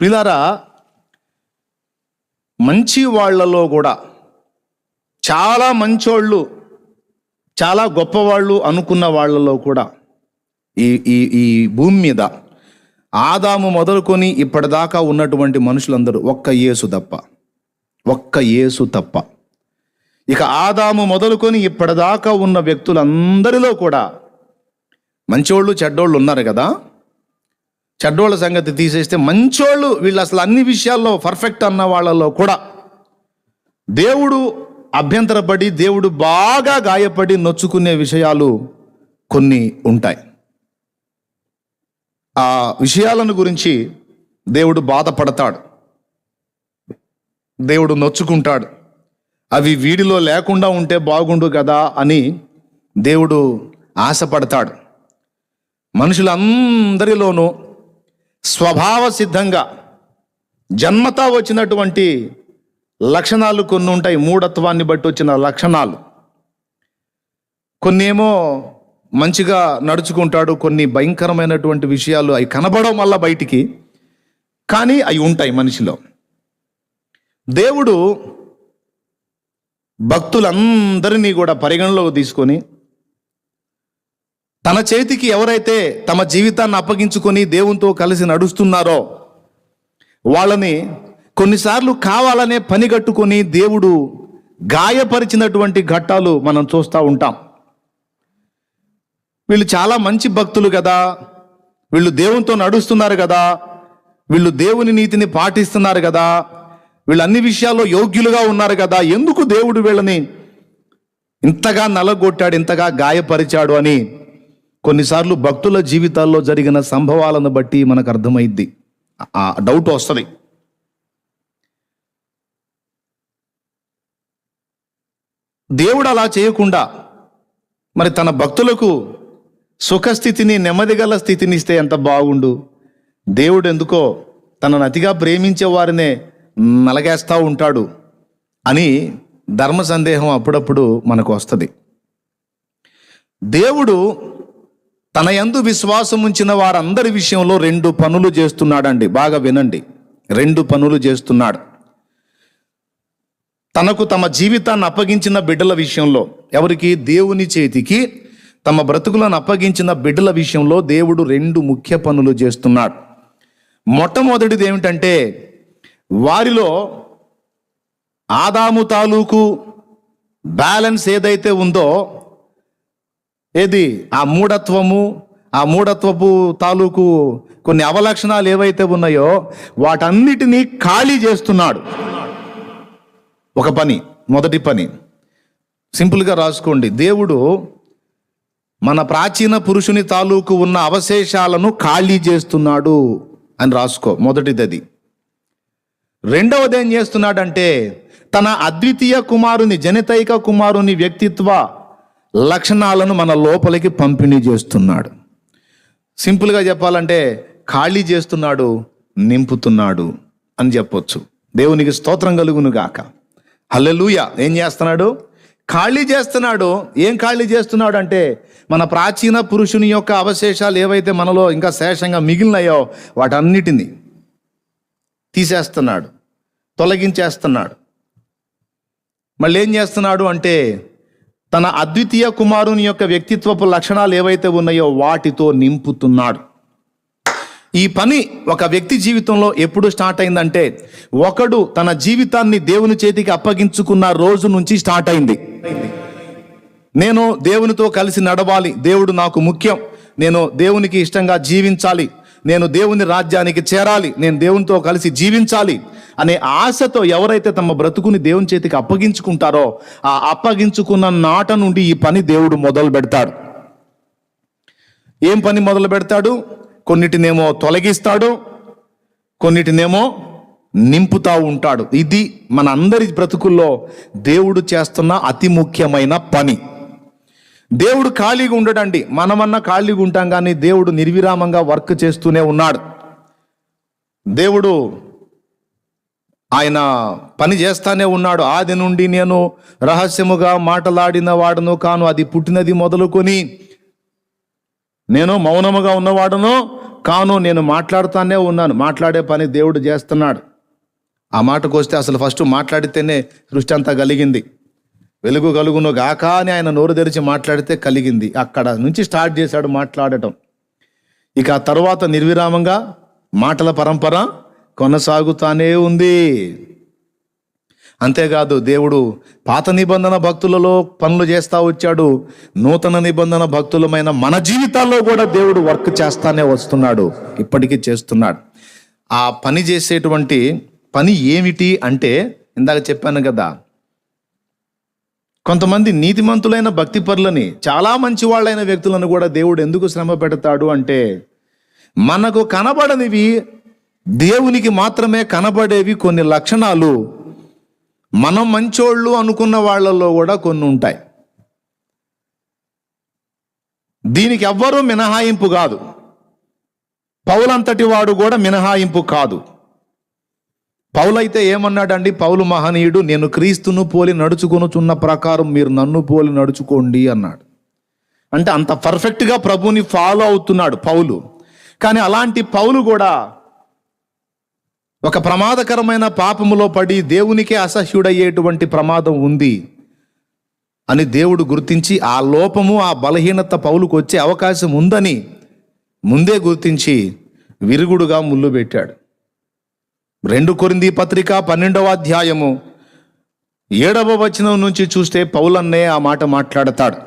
ప్రియులారా, మంచి వాళ్ళలో కూడా చాలా మంచోళ్ళు, చాలా గొప్పవాళ్ళు అనుకున్న వాళ్ళలో కూడా ఈ ఈ ఈ భూమి మీద ఆదాము మొదలుకొని ఇప్పటిదాకా ఉన్నటువంటి మనుషులందరూ ఒక్క యేసు తప్ప ఇక ఆదాము మొదలుకొని ఇప్పటిదాకా ఉన్న వ్యక్తులందరిలో కూడా మంచోళ్ళు చెడ్డోళ్ళు ఉన్నారు కదా. చెడ్డోళ్ళ సంగతి తీసేస్తే మంచోళ్ళు, వీళ్ళు అసలు అన్ని విషయాల్లో పర్ఫెక్ట్ అన్న వాళ్ళలో కూడా దేవుడు అభ్యంతరపడి, దేవుడు బాగా గాయపడి నొచ్చుకునే విషయాలు కొన్ని ఉంటాయి. ఆ విషయాలను గురించి దేవుడు బాధపడతాడు, దేవుడు నొచ్చుకుంటాడు. అవి వీడిలో లేకుండా ఉంటే బాగుండు కదా అని దేవుడు ఆశపడతాడు. మనుషులందరిలోనూ స్వభావ సిద్ధంగా జన్మతా వచ్చినటువంటి లక్షణాలు కొన్ని ఉంటాయి. మూఢత్వాన్ని బట్టి వచ్చిన లక్షణాలు. కొన్ని ఏమో మంచిగా నడుచుకుంటాడు, కొన్ని భయంకరమైనటువంటి విషయాలు అవి కనబడడం వల్ల బయటికి, కానీ అవి ఉంటాయి మనిషిలో. దేవుడు భక్తులందరినీ కూడా పరిగణలోకి తీసుకొని తన చేతికి ఎవరైతే తమ జీవితాన్ని అప్పగించుకొని దేవునితో కలిసి నడుస్తున్నారో వాళ్ళని కొన్నిసార్లు కావాలనే పని కట్టుకొని దేవుడు గాయపరిచినటువంటి ఘట్టాలు మనం చూస్తూ ఉంటాం. వీళ్ళు చాలా మంచి భక్తులు కదా, వీళ్ళు దేవునితో నడుస్తున్నారు కదా, వీళ్ళు దేవుని నీతిని పాటిస్తున్నారు కదా, వీళ్ళు అన్ని విషయాల్లో యోగ్యులుగా ఉన్నారు కదా, ఎందుకు దేవుడు వీళ్ళని ఇంతగా నలగొట్టాడు, ఇంతగా గాయపరిచాడు అని కొన్నిసార్లు భక్తుల జీవితాల్లో జరిగిన సంభవాలను బట్టి మనకు అర్థమైద్ది, ఆ డౌట్ వస్తుంది. దేవుడు అలా చేయకుండా మరి తన భక్తులకు సుఖస్థితిని, నెమ్మదిగల స్థితిని ఇస్తే ఎంత బాగుండు. దేవుడు ఎందుకో తనను అతిగా ప్రేమించే వారినే నలగేస్తూ ఉంటాడు అని ధర్మ సందేహం అప్పుడప్పుడు మనకు వస్తుంది. దేవుడు తన యందు విశ్వాసం ఉంచిన వారందరి విషయంలో 2 పనులు చేస్తున్నాడండి. బాగా వినండి, 2 పనులు చేస్తున్నాడు. తనకు తమ జీవితాన్ని అప్పగించిన బిడ్డల విషయంలో, ఎవరికి? దేవుని చేతికి తమ బ్రతుకులను అప్పగించిన బిడ్డల విషయంలో దేవుడు 2 ముఖ్య పనులు చేస్తున్నాడు. మొట్టమొదటిది ఏమిటంటే, వారిలో ఆదాము తాలూకు బ్యాలెన్స్ ఏదైతే ఉందో, ఏది ఆ మూఢత్వపు తాలూకు కొన్ని అవలక్షణాలు ఏవైతే ఉన్నాయో వాటన్నిటినీ ఖాళీ చేస్తున్నాడు. ఒక పని, మొదటి పని సింపుల్గా రాసుకోండి. దేవుడు మన ప్రాచీన పురుషుని తాలూకు ఉన్న అవశేషాలను ఖాళీ చేస్తున్నాడు అని రాసుకో. మొదటిది అది. రెండవది ఏం చేస్తున్నాడంటే, తన అద్వితీయ కుమారుని, జనితైక కుమారుని వ్యక్తిత్వ లక్షణాలను మన లోపలికి పంపిణీ చేస్తున్నాడు. సింపుల్గా చెప్పాలంటే ఖాళీ చేస్తున్నాడు, నింపుతున్నాడు అని చెప్పొచ్చు. దేవునికి స్తోత్రం కలుగును గాక. హల్లెలూయా. ఏం చేస్తున్నాడు? ఖాళీ చేస్తున్నాడు. ఏం ఖాళీ చేస్తున్నాడు అంటే, మన ప్రాచీన పురుషుని యొక్క అవశేషాలు ఏవైతే మనలో ఇంకా శేషంగా మిగిలినాయో వాటన్నిటినీ తీసేస్తున్నాడు, తొలగించేస్తున్నాడు. మళ్ళీ ఏం చేస్తున్నాడు అంటే, తన అద్వితీయ కుమారుని యొక్క వ్యక్తిత్వపు లక్షణాలు ఏవైతే ఉన్నాయో వాటితో నింపుతున్నాడు. ఈ పని ఒక వ్యక్తి జీవితంలో ఎప్పుడు స్టార్ట్ అయిందంటే, ఒకడు తన జీవితాన్ని దేవుని చేతికి అప్పగించుకున్న రోజు నుంచి స్టార్ట్ అయింది. నేను దేవునితో కలిసి నడవాలి, దేవుడు నాకు ముఖ్యం, నేను దేవునికి ఇష్టంగా జీవించాలి, నేను దేవుని రాజ్యానికి చేరాలి, నేను దేవునితో కలిసి జీవించాలి అనే ఆశతో ఎవరైతే తమ బ్రతుకుని దేవుని చేతికి అప్పగించుకుంటారో, ఆ అప్పగించుకున్న నాట నుండి ఈ పని దేవుడు మొదలు పెడతాడు. ఏం పని మొదలు పెడతాడు? కొన్నిటినేమో తొలగిస్తాడు, కొన్నిటినేమో నింపుతా ఉంటాడు. ఇది మన అందరి బ్రతుకుల్లో దేవుడు చేస్తున్న అతి ముఖ్యమైన పని. దేవుడు ఖాళీగా ఉండడండి. మనమన్నా ఖాళీగా ఉంటాం, కానీ దేవుడు నిర్విరామంగా వర్క్ చేస్తూనే ఉన్నాడు. దేవుడు ఆయన పని చేస్తానే ఉన్నాడు. ఆది నుండి నేను రహస్యముగా మాటలాడిన వాడును కాను, అది పుట్టినది మొదలుకొని నేను మౌనముగా ఉన్నవాడును కాను, నేను మాట్లాడుతానే ఉన్నాను. మాట్లాడే పని దేవుడు చేస్తున్నాడు. ఆ మాటకు వస్తే అసలు ఫస్ట్ మాట్లాడితేనే సృష్టి అంతా కలిగింది. వెలుగు కలుగును గాక అని ఆయన నోరు తెరిచి మాట్లాడితే కలిగింది. అక్కడ నుంచి స్టార్ట్ చేశాడు మాట్లాడటం. ఇక ఆ తర్వాత నిర్విరామంగా మాటల పరంపర కొనసాగుతానే ఉంది. అంతేకాదు, దేవుడు పాత నిబంధన భక్తులలో పనులు చేస్తూ వచ్చాడు. నూతన నిబంధన భక్తులమైన మన జీవితాల్లో కూడా దేవుడు వర్క్ చేస్తానే వస్తున్నాడు, ఇప్పటికీ చేస్తున్నాడు. ఆ పని చేసేటువంటి పని ఏమిటి అంటే, ఇందాక చెప్పాను కదా, కొంతమంది నీతిమంతులైన భక్తిపరులని, చాలా మంచి వాళ్ళైన వ్యక్తులను కూడా దేవుడు ఎందుకు శ్రమ పెడతాడు అంటే, మనకు కనబడనివి దేవునికి మాత్రమే కనబడేవి కొన్ని లక్షణాలు మనం మంచోళ్ళు అనుకున్న వాళ్ళలో కూడా కొన్ని ఉంటాయి. దీనికి ఎవ్వరూ మినహాయింపు కాదు. పౌలంతటి వాడు కూడా మినహాయింపు కాదు. పౌలైతే ఏమన్నాడండి? పౌలు మహనీయుడు, నేను క్రీస్తును పోలి నడుచుకొనుచున్న ప్రకారం మీరు నన్ను పోలి నడుచుకోండి అన్నాడు. అంటే అంత పర్ఫెక్ట్గా ప్రభుని ఫాలో అవుతున్నాడు పౌలు. కానీ అలాంటి పౌలు కూడా ఒక ప్రమాదకరమైన పాపములో పడి దేవునికే అసహ్యుడయ్యేటువంటి ప్రమాదం ఉంది అని దేవుడు గుర్తించి, ఆ లోపము, ఆ బలహీనత పౌలుకు వచ్చే అవకాశం ఉందని ముందే గుర్తించి విరుగుడుగా ముళ్ళు పెట్టాడు. 2 కొరింథీ పత్రిక 12వ అధ్యాయము 7వ వచనం నుంచి చూస్తే పౌలన్నే ఆ మాట మాట్లాడతాడు.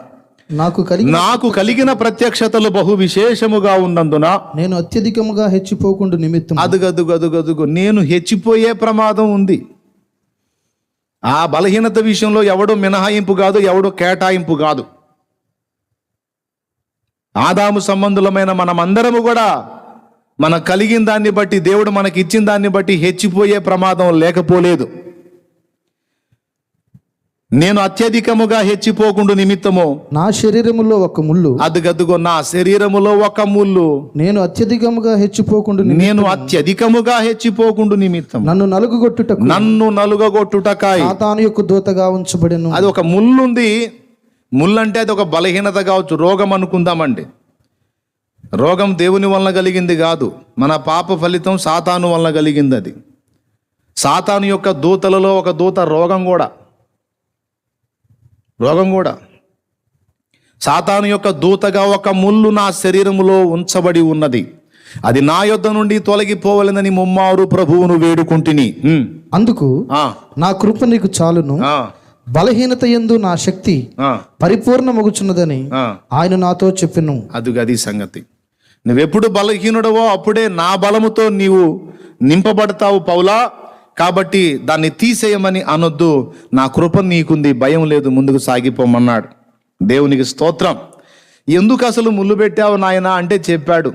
నాకు కలిగిన ప్రత్యక్షతలు బహు విశేషముగా ఉన్నందున నేను అత్యధికముగా హెచ్చిపోకుండా నిమిత్తం. అదుగదుగదుగదుగు నేను హెచ్చిపోయే ప్రమాదం ఉంది. ఆ బలహీనత విషయంలో ఎవడో మినహాయింపు కాదు, ఎవడో కేటాయింపు కాదు. ఆదాము సంబంధులమైన మనమందరము కూడా మనకు కలిగిన దాన్ని బట్టి, దేవుడు మనకి ఇచ్చిన దాన్ని బట్టి హెచ్చిపోయే ప్రమాదం లేకపోలేదు. నేను అత్యధికముగా హెచ్చిపోకుండా నిమిత్తము నా శరీరములో ఒక ముళ్ళు. అదుగదుగో నా శరీరములో ఒక ముళ్ళు. నేను అత్యధికముగా హెచ్చిపోకుండా నిమిత్తం నన్ను నలుగగొట్టుటకై సాతాను యొక్క దూతగా ఉంచబడెను. అది ఒక ముళ్ళుంది. ముళ్ళు అంటే అది ఒక బలహీనత కావచ్చు, రోగం అనుకుందామండి. రోగం దేవుని వలన కలిగింది కాదు, మన పాప ఫలితం సాతాను వలన కలిగింది. అది సాతాను యొక్క దూతలలో ఒక దూత రోగం కూడా. సాతాను యొక్క దూతగా ఒక ముళ్ళు నా శరీరములో ఉంచబడి ఉన్నది. అది నా యొద్ద నుండి తొలగిపోవలెనని ముమ్మారు ప్రభువును వేడుకుంటుని. అందుకు నా కృప నీకు చాలును, బలహీనత యందు నా శక్తి పరిపూర్ణమగుచున్నదని ఆయన నాతో చెప్పెను. అది సంగతి. నువ్వెప్పుడు బలహీనుడవో అప్పుడే నా బలముతో నీవు నింపబడతావు పౌలా. కాబట్టి దాన్ని తీసేయమని అనొద్దు. నా కృప నీకుంది, భయం లేదు, ముందుకు సాగిపోమన్నాడు. దేవునికి స్తోత్రం. ఎందుకు అసలు ముళ్ళు పెట్టావు నాయనా అంటే చెప్పాడు,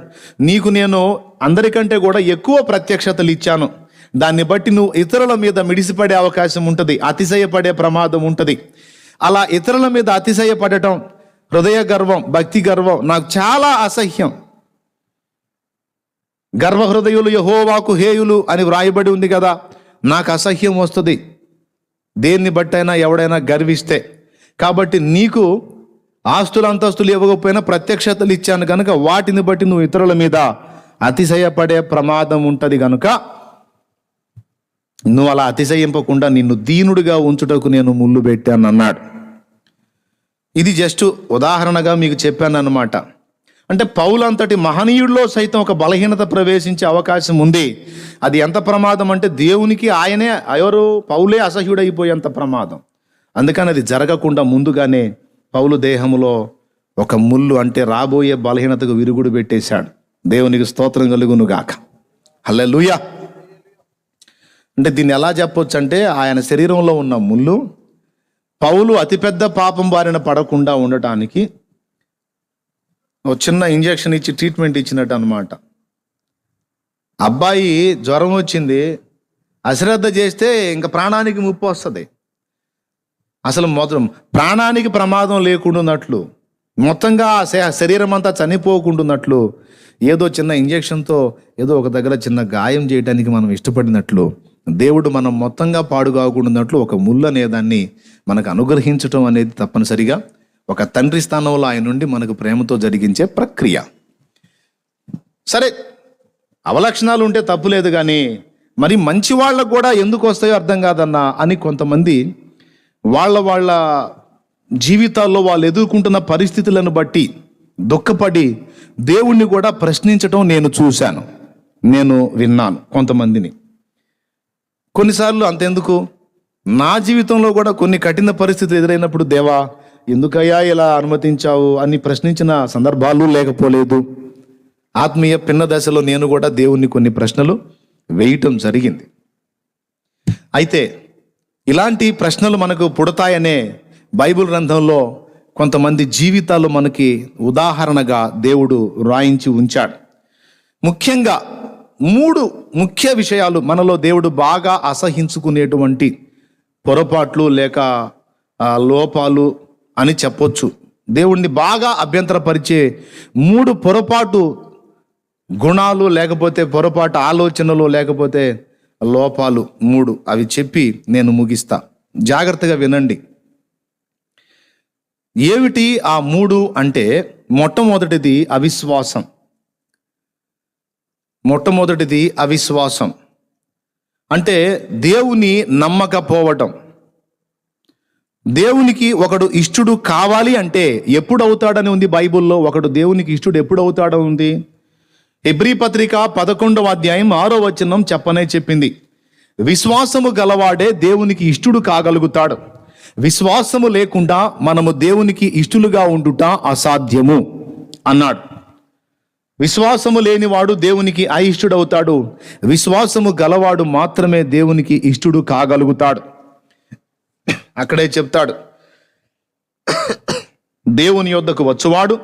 నీకు నేను అందరికంటే కూడా ఎక్కువ ప్రత్యక్షతలు ఇచ్చాను. దాన్ని బట్టి నువ్వు ఇతరుల మీద మిడిసిపడే అవకాశం ఉంటుంది, అతిశయపడే ప్రమాదం ఉంటుంది. అలా ఇతరుల మీద అతిశయపడటం, హృదయ గర్వం, భక్తి గర్వం నాకు చాలా అసహ్యం. గర్వహృదయులు యెహోవాకు హేయులు అని వ్రాయబడి ఉంది కదా. నాకు అసహ్యం వస్తుంది దేన్ని బట్టైనా ఎవడైనా గర్విస్తే. కాబట్టి నీకు ఆస్తులు అంతస్తులు ఇవ్వకపోయినా ప్రత్యక్షతలు ఇచ్చాను కనుక వాటిని బట్టి నువ్వు ఇతరుల మీద అతిశయపడే ప్రమాదం ఉంటుంది కనుక నువ్వు అలా అతిశయింపకుండా నిన్ను దీనుడిగా ఉంచుటకు నేను ముళ్ళు పెట్టాను అన్నాడు. ఇది జస్ట్ ఉదాహరణగా మీకు చెప్పాను అన్నమాట. అంటే పౌలు అంతటి మహనీయుడిలో సైతం ఒక బలహీనత ప్రవేశించే అవకాశం ఉంది. అది ఎంత ప్రమాదం అంటే దేవునికి ఆయనే పౌలే అసహ్యుడైపోయేంత ప్రమాదం. అందుకని అది జరగకుండా ముందుగానే పౌలు దేహములో ఒక ముళ్ళు, అంటే రాబోయే బలహీనతకు విరుగుడు పెట్టేశాడు. దేవునికి స్తోత్రం కలుగును గాక. హల్లెలూయా. అంటే దీన్ని ఎలా చెప్పొచ్చు అంటే, ఆయన శరీరంలో ఉన్న ముళ్ళు పౌలు అతిపెద్ద పాపం బారిన పడకుండా ఉండటానికి ఒక చిన్న ఇంజెక్షన్ ఇచ్చి ట్రీట్మెంట్ ఇచ్చినట్టు అనమాట. అబ్బాయి జ్వరం వచ్చింది, అశ్రద్ధ చేస్తే ఇంకా ప్రాణానికి ముప్పు వస్తుంది. అసలు మొత్తం ప్రాణానికి ప్రమాదం లేకుండాన్నట్లు, మొత్తంగా శరీరం అంతా చనిపోకుండాన్నట్లు, ఏదో చిన్న ఇంజెక్షన్తో ఏదో ఒక దగ్గర చిన్న గాయం చేయడానికి మనం ఇష్టపడినట్లు, దేవుడు మనం మొత్తంగా పాడు కాకుండాన్నట్లు ఒక ముళ్ళు అనేదాన్ని మనకు అనుగ్రహించటం అనేది తప్పనిసరిగా ఒక తండ్రి స్థానంలో ఆయన నుండి మనకు ప్రేమతో జరిగించే ప్రక్రియ. సరే, అవలక్షణాలు ఉంటే తప్పులేదు, కానీ మరి మంచి వాళ్ళకు కూడా ఎందుకు వస్తాయో అర్థం కాదన్నా అని కొంతమంది వాళ్ళ జీవితాల్లో వాళ్ళు ఎదుర్కొంటున్న పరిస్థితులను బట్టి దుఃఖపడి దేవుణ్ణి కూడా ప్రశ్నించటం నేను చూశాను, నేను విన్నాను కొంతమందిని. కొన్నిసార్లు అంతెందుకు, నా జీవితంలో కూడా కొన్ని కఠిన పరిస్థితులు ఎదురైనప్పుడు దేవా ఎందుకయ్యా ఇలా అనుమతించావు అని ప్రశ్నించిన సందర్భాలు లేకపోలేదు. ఆత్మీయ పిన్న దశలో నేను కూడా దేవుణ్ణి కొన్ని ప్రశ్నలు వేయటం జరిగింది. అయితే ఇలాంటి ప్రశ్నలు మనకు పుడతాయనే బైబిల్ గ్రంథంలో కొంతమంది జీవితాలు మనకి ఉదాహరణగా దేవుడు రాయించి ఉంచాడు. ముఖ్యంగా 3 ముఖ్య విషయాలు మనలో దేవుడు బాగా అసహించుకునేటువంటి పొరపాట్లు లేక లోపాలు అని చెప్పొచ్చు. దేవుణ్ణి బాగా అభ్యంతరపరిచే 3 పొరపాటు గుణాలు, లేకపోతే పొరపాటు ఆలోచనలు, లేకపోతే లోపాలు 3 అవి చెప్పి నేను ముగిస్తా. జాగ్రత్తగా వినండి. ఏమిటి ఆ 3 అంటే, మొట్టమొదటిది అవిశ్వాసం. అంటే దేవుని నమ్మకపోవటం. దేవునికి ఒకడు ఇష్టుడు కావాలి అంటే ఎప్పుడు అవుతాడని ఉంది బైబిల్లో. ఒకడు దేవునికి ఇష్టుడు ఎప్పుడు అవుతాడని ఉంది. హెబ్రీ పత్రిక 11వ అధ్యాయం 6వ వచనం చెప్పనే చెప్పింది, విశ్వాసము గలవాడే దేవునికి ఇష్టుడు కాగలుగుతాడు, విశ్వాసము లేకుండా మనము దేవునికి ఇష్టులుగా ఉండుట అసాధ్యము అన్నాడు. విశ్వాసము లేనివాడు దేవునికి అయిష్టుడవుతాడు, విశ్వాసము గలవాడు మాత్రమే దేవునికి ఇష్టుడు కాగలుగుతాడు. అక్కడే చెప్తాడు, దేవుని యొద్దకు వచ్చువాడు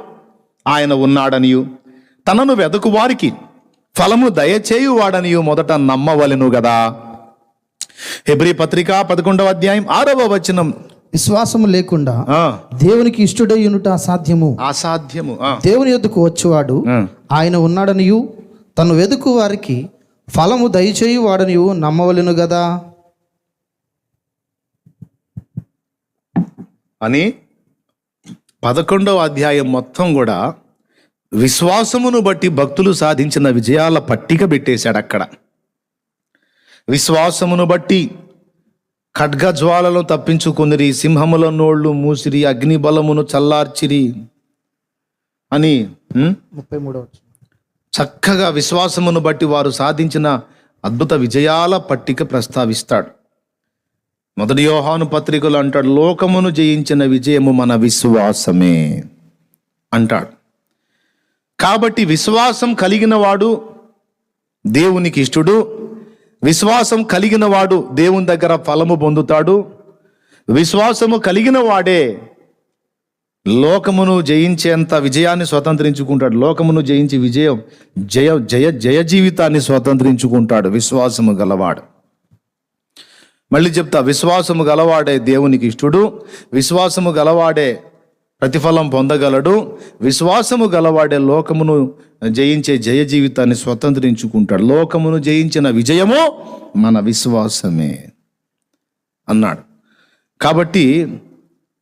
ఆయన ఉన్నాడనియు తనను వెదకు వారికి ఫలము దయచేయువాడనియు మొదట నమ్మవలెను గదా. హెబ్రీ పత్రిక 11వ అధ్యాయం 6వ వచనం, విశ్వాసము లేకుండా దేవునికి ఇష్టుడై ఉండుట అసాధ్యము. దేవుని యొద్దకు వచ్చువాడు ఆయన ఉన్నాడనియు తను వెదుకు వారికి ఫలము దయచేయు వాడనియు నమ్మవలెను గదా అని 11వ అధ్యాయం మొత్తం కూడా విశ్వాసమును బట్టి భక్తులు సాధించిన విజయాల పట్టిక పెట్టేశాడు. అక్కడ విశ్వాసమును బట్టి ఖడ్గజ్వాలను తప్పించుకొనిరి, సింహముల నోళ్లు మూసిరి, అగ్ని బలమును చల్లార్చిరి అని 33వ చక్కగా విశ్వాసమును బట్టి వారు సాధించిన అద్భుత విజయాల పట్టిక ప్రస్తావిస్తాడు. 1 యోహాను పత్రికలో అంటాడు, లోకమును జయించిన విజయము మన విశ్వాసమే అంటాడు. కాబట్టి విశ్వాసం కలిగిన వాడు దేవునికి ఇష్టుడు, విశ్వాసం కలిగిన వాడు దేవుని దగ్గర ఫలము పొందుతాడు, విశ్వాసము కలిగిన వాడే లోకమును జయించేంత విజయాన్ని స్వతంత్రించుకుంటాడు. లోకమును జయించి జయ జీవితాన్ని స్వతంత్రించుకుంటాడు విశ్వాసము గలవాడు. మళ్ళీ చెప్తా, విశ్వాసము గలవాడే దేవునికి ఇష్టుడు, విశ్వాసము గలవాడే ప్రతిఫలం పొందగలడు, విశ్వాసము గలవాడే లోకమును జయించే జయ జీవితాన్ని స్వతంత్రించుకుంటాడు. లోకమును జయించిన విజయము మన విశ్వాసమే అన్నాడు. కాబట్టి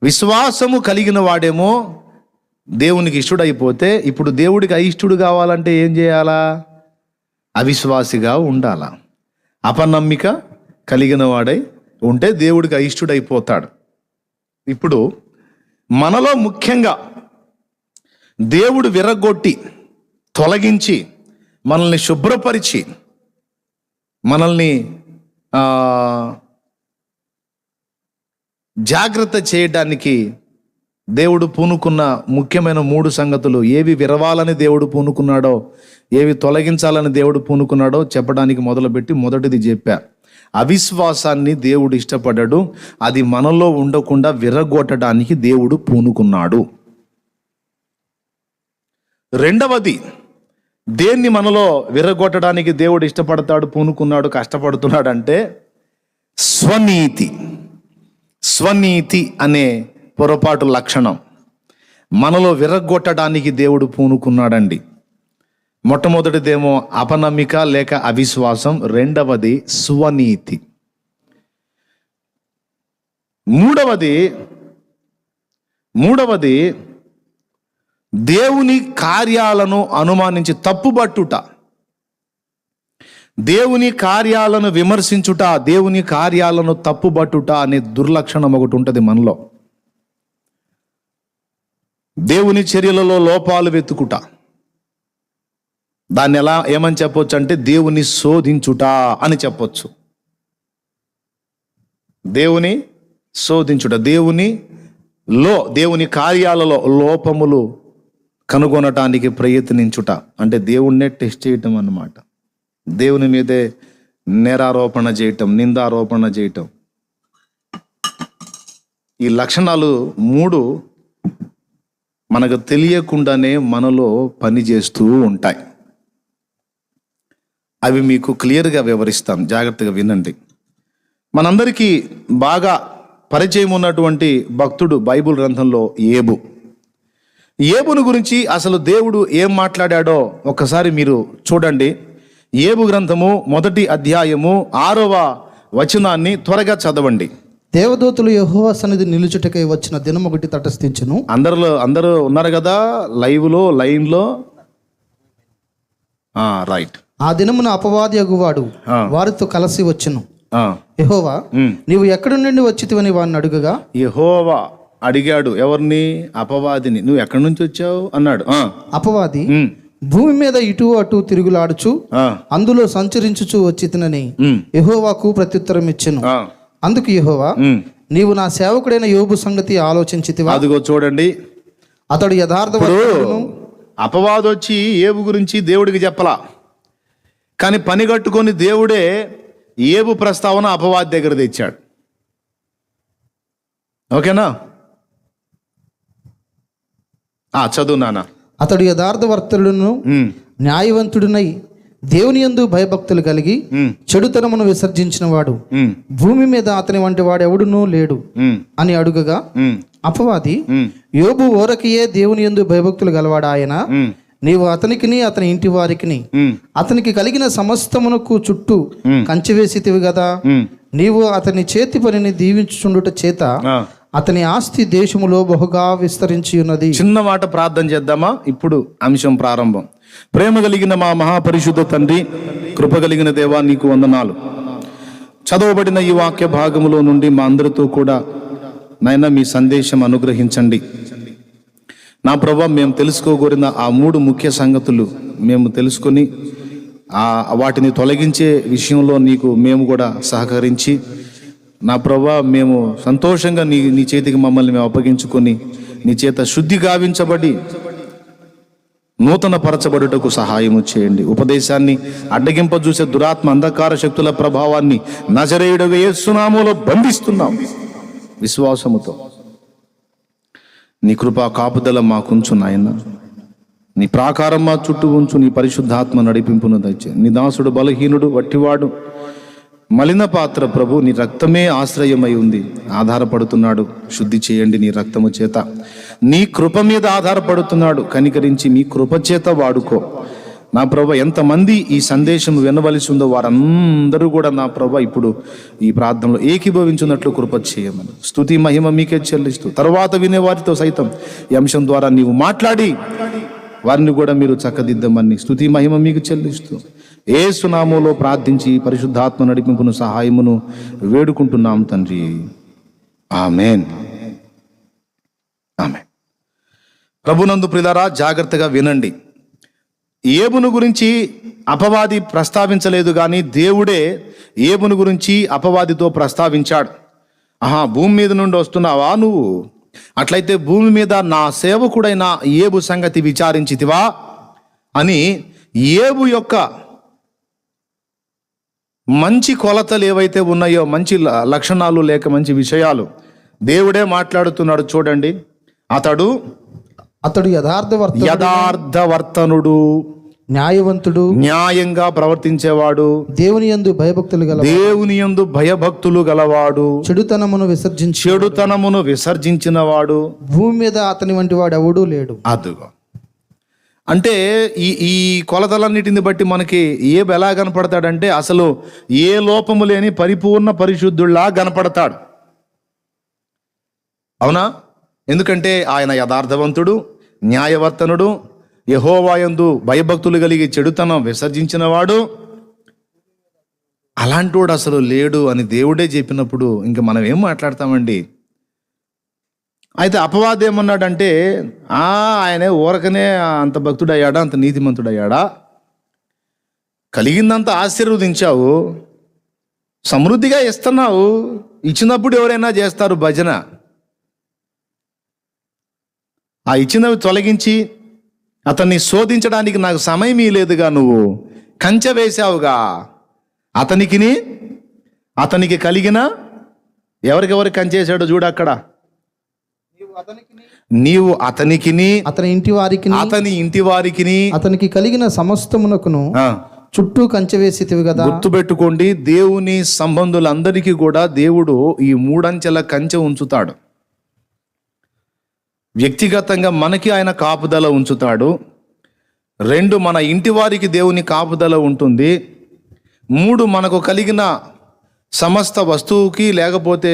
విశ్వాసము కలిగిన వాడేమో దేవునికి ఇష్టుడైపోతే, ఇప్పుడు దేవుడికి అయిష్టుడు కావాలంటే ఏం చేయాలా? అవిశ్వాసిగా ఉండాలా. అపనమ్మిక కలిగిన వాడై ఉంటే దేవుడికి అయిష్టుడైపోతాడు. ఇప్పుడు మనలో ముఖ్యంగా దేవుడు విరగొట్టి తొలగించి మనల్ని శుభ్రపరిచి మనల్ని జాగ్రత్త చేయడానికి దేవుడు పూనుకున్న ముఖ్యమైన 3 సంగతులు, ఏవి విరవాలని దేవుడు పూనుకున్నాడో, ఏవి తొలగించాలని దేవుడు పూనుకున్నాడో చెప్పడానికి మొదలుపెట్టి మొదటిది చెప్పా. అవిశ్వాసాన్ని దేవుడు ఇష్టపడ్డాడు, అది మనలో ఉండకుండా విరగొట్టడానికి దేవుడు పూనుకున్నాడు. రెండవది, దేన్ని మనలో విరగొట్టడానికి దేవుడు ఇష్టపడతాడు, పూనుకున్నాడు, కష్టపడుతున్నాడు అంటే స్వనీతి అనే పొరపాటు లక్షణం మనలో విరగొట్టడానికి దేవుడు పూనుకున్నాడండి. మొట్టమొదటిదేమో అపనమ్మిక లేక అవిశ్వాసం, రెండవది స్వనీతి. మూడవది దేవుని కార్యాలను అనుమానించి తప్పుబట్టుట, దేవుని కార్యాలను విమర్శించుట, దేవుని కార్యాలను తప్పుబట్టుట అనే దుర్లక్షణం ఒకటి ఉంటుంది మనలో. దేవుని చర్యలలో లోపాలు వెతుకుట, దాన్ని ఏమని చెప్పొచ్చు అంటే దేవుని శోధించుట అని చెప్పొచ్చు. దేవుని శోధించుట, దేవుని కార్యాలలో లోపములు కనుగొనటానికి ప్రయత్నించుట అంటే దేవుణ్ణే టెస్ట్ చేయటం అన్నమాట. దేవుని మీదే నేరారోపణ చేయటం, నిందారోపణ చేయటం. ఈ లక్షణాలు 3 మనకు తెలియకుండానే మనలో పనిచేస్తూ ఉంటాయి. అవి మీకు క్లియర్గా వివరిస్తాను, జాగ్రత్తగా వినండి. మనందరికీ బాగా పరిచయం ఉన్నటువంటి భక్తుడు బైబిల్ గ్రంథంలో ఏబును గురించి అసలు దేవుడు ఏం మాట్లాడాడో ఒక్కసారి మీరు చూడండి. ఏబు గ్రంథము 1వ అధ్యాయము 6వ వచనాన్ని త్వరగా చదవండి. దేవదూతలు యెహోవా సన్నిధి నిలుచుటకై వచ్చిన దినం ఒకటి తటస్థించును. అందరూ ఉన్నారు కదా లైన్లో. రైట్. ఆ దినమున అపవాది అగువాడు వారితో కలిసి వచ్చును. యెహోవా నీవు ఎక్కడి నుండి వచ్చితివని వాడిని అడుగగా, యెహోవా అడిగాడు ఎవరిని? అపవాదిని. నువ్వు ఎక్కడి నుంచి వచ్చావు అన్నాడు. అపవాది భూమి మీద ఇటు అటు తిరుగులాడుచు అందులో సంచరించుచు వచ్చితినని యెహోవాకు ప్రత్యుత్తరం ఇచ్చెను. అందుకు యెహోవా నీవు నా సేవకుడైన యోబు సంగతి ఆలోచించితివా? అదిగో చూడండి, అతడు యథార్థ అపవాది వచ్చి ఏబు గురించి దేవుడికి చెప్పలా, కానీ పని కట్టుకొని దేవుడే ఏబు ప్రస్తావన అపవాది దగ్గర తెచ్చాడు. ఓకేనా? చదువు నాన్న. అతడు యథార్థవర్తుడును న్యాయవంతుడునై దేవుని యందు భయభక్తులు కలిగి చెడుతనమును విసర్జించిన వాడు భూమి మీద అతని వంటి వాడు ఎవడునూ లేడు అని అడుగగా, అపవాది యోబు ఓరకియే దేవుని యందు భయభక్తులు గలవాడు ఆయన, నీవు అతనికిని అతని ఇంటి వారికిని అతనికి కలిగిన సమస్తమునకు చుట్టూ కంచె వేసితివి కదా, నీవు అతని చేతి పనిని దీవించుచుండుట చేత అతని ఆస్తి దేశములో బహుగా విస్తరించి ఉన్నది. చిన్న మాట ప్రార్థన చేద్దామా? ఇప్పుడు అంశం ప్రారంభం. ప్రేమ కలిగిన మా మహాపరిశుద్ధ తండ్రి, కృప కలిగిన దేవా, నీకు వందనాలు. చదవబడిన ఈ వాక్య భాగములో నుండి మా అందరితో కూడా నాయన మీ సందేశం అనుగ్రహించండి. నా ప్రభా, మేము తెలుసుకోగోరిన ఆ 3 ముఖ్య సంగతులు మేము తెలుసుకొని వాటిని తొలగించే విషయంలో నీకు మేము కూడా సహకరించి, నా ప్రభా, మేము సంతోషంగా నీ చేతికి మమ్మల్ని మేము అప్పగించుకొని నీ చేత శుద్ధి గావించబడి నూతన పరచబడుటకు సహాయము చేయండి. ఉపదేశాన్ని అడ్డగింపజూసే దురాత్మ అంధకార శక్తుల ప్రభావాన్ని నజరేయుడగు యేసు నామములో బంధిస్తున్నాం. విశ్వాసముతో నీ కృపా కాపుదల మాకుంచు నాయన. నీ ప్రాకారం మా చుట్టూ ఉంచు. నీ పరిశుద్ధాత్మ నడిపింపును దయచే. నీ దాసుడు బలహీనుడు, వట్టివాడు, మలిన పాత్ర ప్రభు, నీ రక్తమే ఆశ్రయమై ఉంది, ఆధారపడుతున్నాడు. శుద్ధి చేయండి నీ రక్తము చేత. నీ కృప మీద ఆధారపడుతున్నాడు, కనికరించి మీ కృప చేత వాడుకో. నా ప్రభు, ఎంతమంది ఈ సందేశం వినవలసి ఉందో వారందరూ కూడా నా ప్రభు ఇప్పుడు ఈ ప్రార్థనలో ఏకీభవించున్నట్లు కృప చేయమని స్తుతి మహిమ మీకే చెల్లిస్తూ, తర్వాత వినేవారితో సైతం ఈ అంశం ద్వారా నీవు మాట్లాడి వారిని కూడా మీరు చక్కదిద్దమని స్తుతి మహిమ మీకు చెల్లిస్తూ యేసు నామములో ప్రార్థించి పరిశుద్ధాత్మ నడిపింపును సహాయమును వేడుకుంటున్నాం తండ్రి. ఆమేన్. ఆమేన్. ప్రభునందు ప్రియులారా, జాగ్రత్తగా వినండి. ఏబును గురించి అపవాది ప్రస్తావించలేదు, కానీ దేవుడే ఏబును గురించి అపవాదితో ప్రస్తావించాడు. భూమి మీద నుండి వస్తున్నావా నువ్వు? అట్లయితే భూమి మీద నా సేవకుడైన ఏబు సంగతి విచారించితివా అని ఏబు యొక్క మంచి కొలతలు ఏవైతే ఉన్నాయో, మంచి లక్షణాలు లేక మంచి విషయాలు దేవుడే మాట్లాడుతున్నాడు. చూడండి, అతడు యథార్థవర్తనుడు, న్యాయవంతుడు, న్యాయంగా ప్రవర్తించేవాడు, దేవుని యందు భయభక్తులు గలవాడు, చెడుతనమును విసర్జించిన వాడు, భూమి మీద అతని వంటి వాడు ఎవడూ లేడు. అదుగో, అంటే ఈ కొలతలన్నిటిని బట్టి మనకి ఏబు ఎలా కనపడతాడంటే అసలు ఏ లోపము లేని పరిపూర్ణ పరిశుద్ధుల్లా కనపడతాడు. అవునా? ఎందుకంటే ఆయన యథార్థవంతుడు, న్యాయవర్తనుడు, యెహోవాయందు భయభక్తులు కలిగి చెడుతనం విసర్జించినవాడు, అలాంటోడు అసలు లేడు అని దేవుడే చెప్పినప్పుడు ఇంక మనం ఏం మాట్లాడతామండి? అయితే అపవాది ఏమన్నాడంటే, ఆయనే ఊరకనే అంత భక్తుడయ్యాడా, అంత నీతిమంతుడయ్యాడా? కలిగిందంత ఆశీర్వదించావు, సమృద్ధిగా ఇస్తున్నావు, ఇచ్చినప్పుడు ఎవరైనా చేస్తారు భజన. ఆ ఇచ్చినవి తొలగించి అతన్ని శోధించడానికి నాకు సమయం లేదుగా, నువ్వు కంచె వేశావుగా. అతనికి కలిగిన ఎవరికెవరు కంచేశాడో చూడు అక్కడ. నీవు అతనికిని అతని ఇంటి వారికి అతనికి కలిగిన సమస్తమునకును చుట్టూ కంచె వేసితివి కదా. గుర్తుపెట్టుకోండి, దేవుని సంబంధులందరికీ కూడా దేవుడు ఈ 3 అంచెల కంచె ఉంచుతాడు. వ్యక్తిగతంగా మనకి ఆయన కాపుదల ఉంచుతాడు. 2, మన ఇంటి వారికి దేవుని కాపుదల ఉంటుంది. 3, మనకు కలిగిన సమస్త వస్తువుకి, లేకపోతే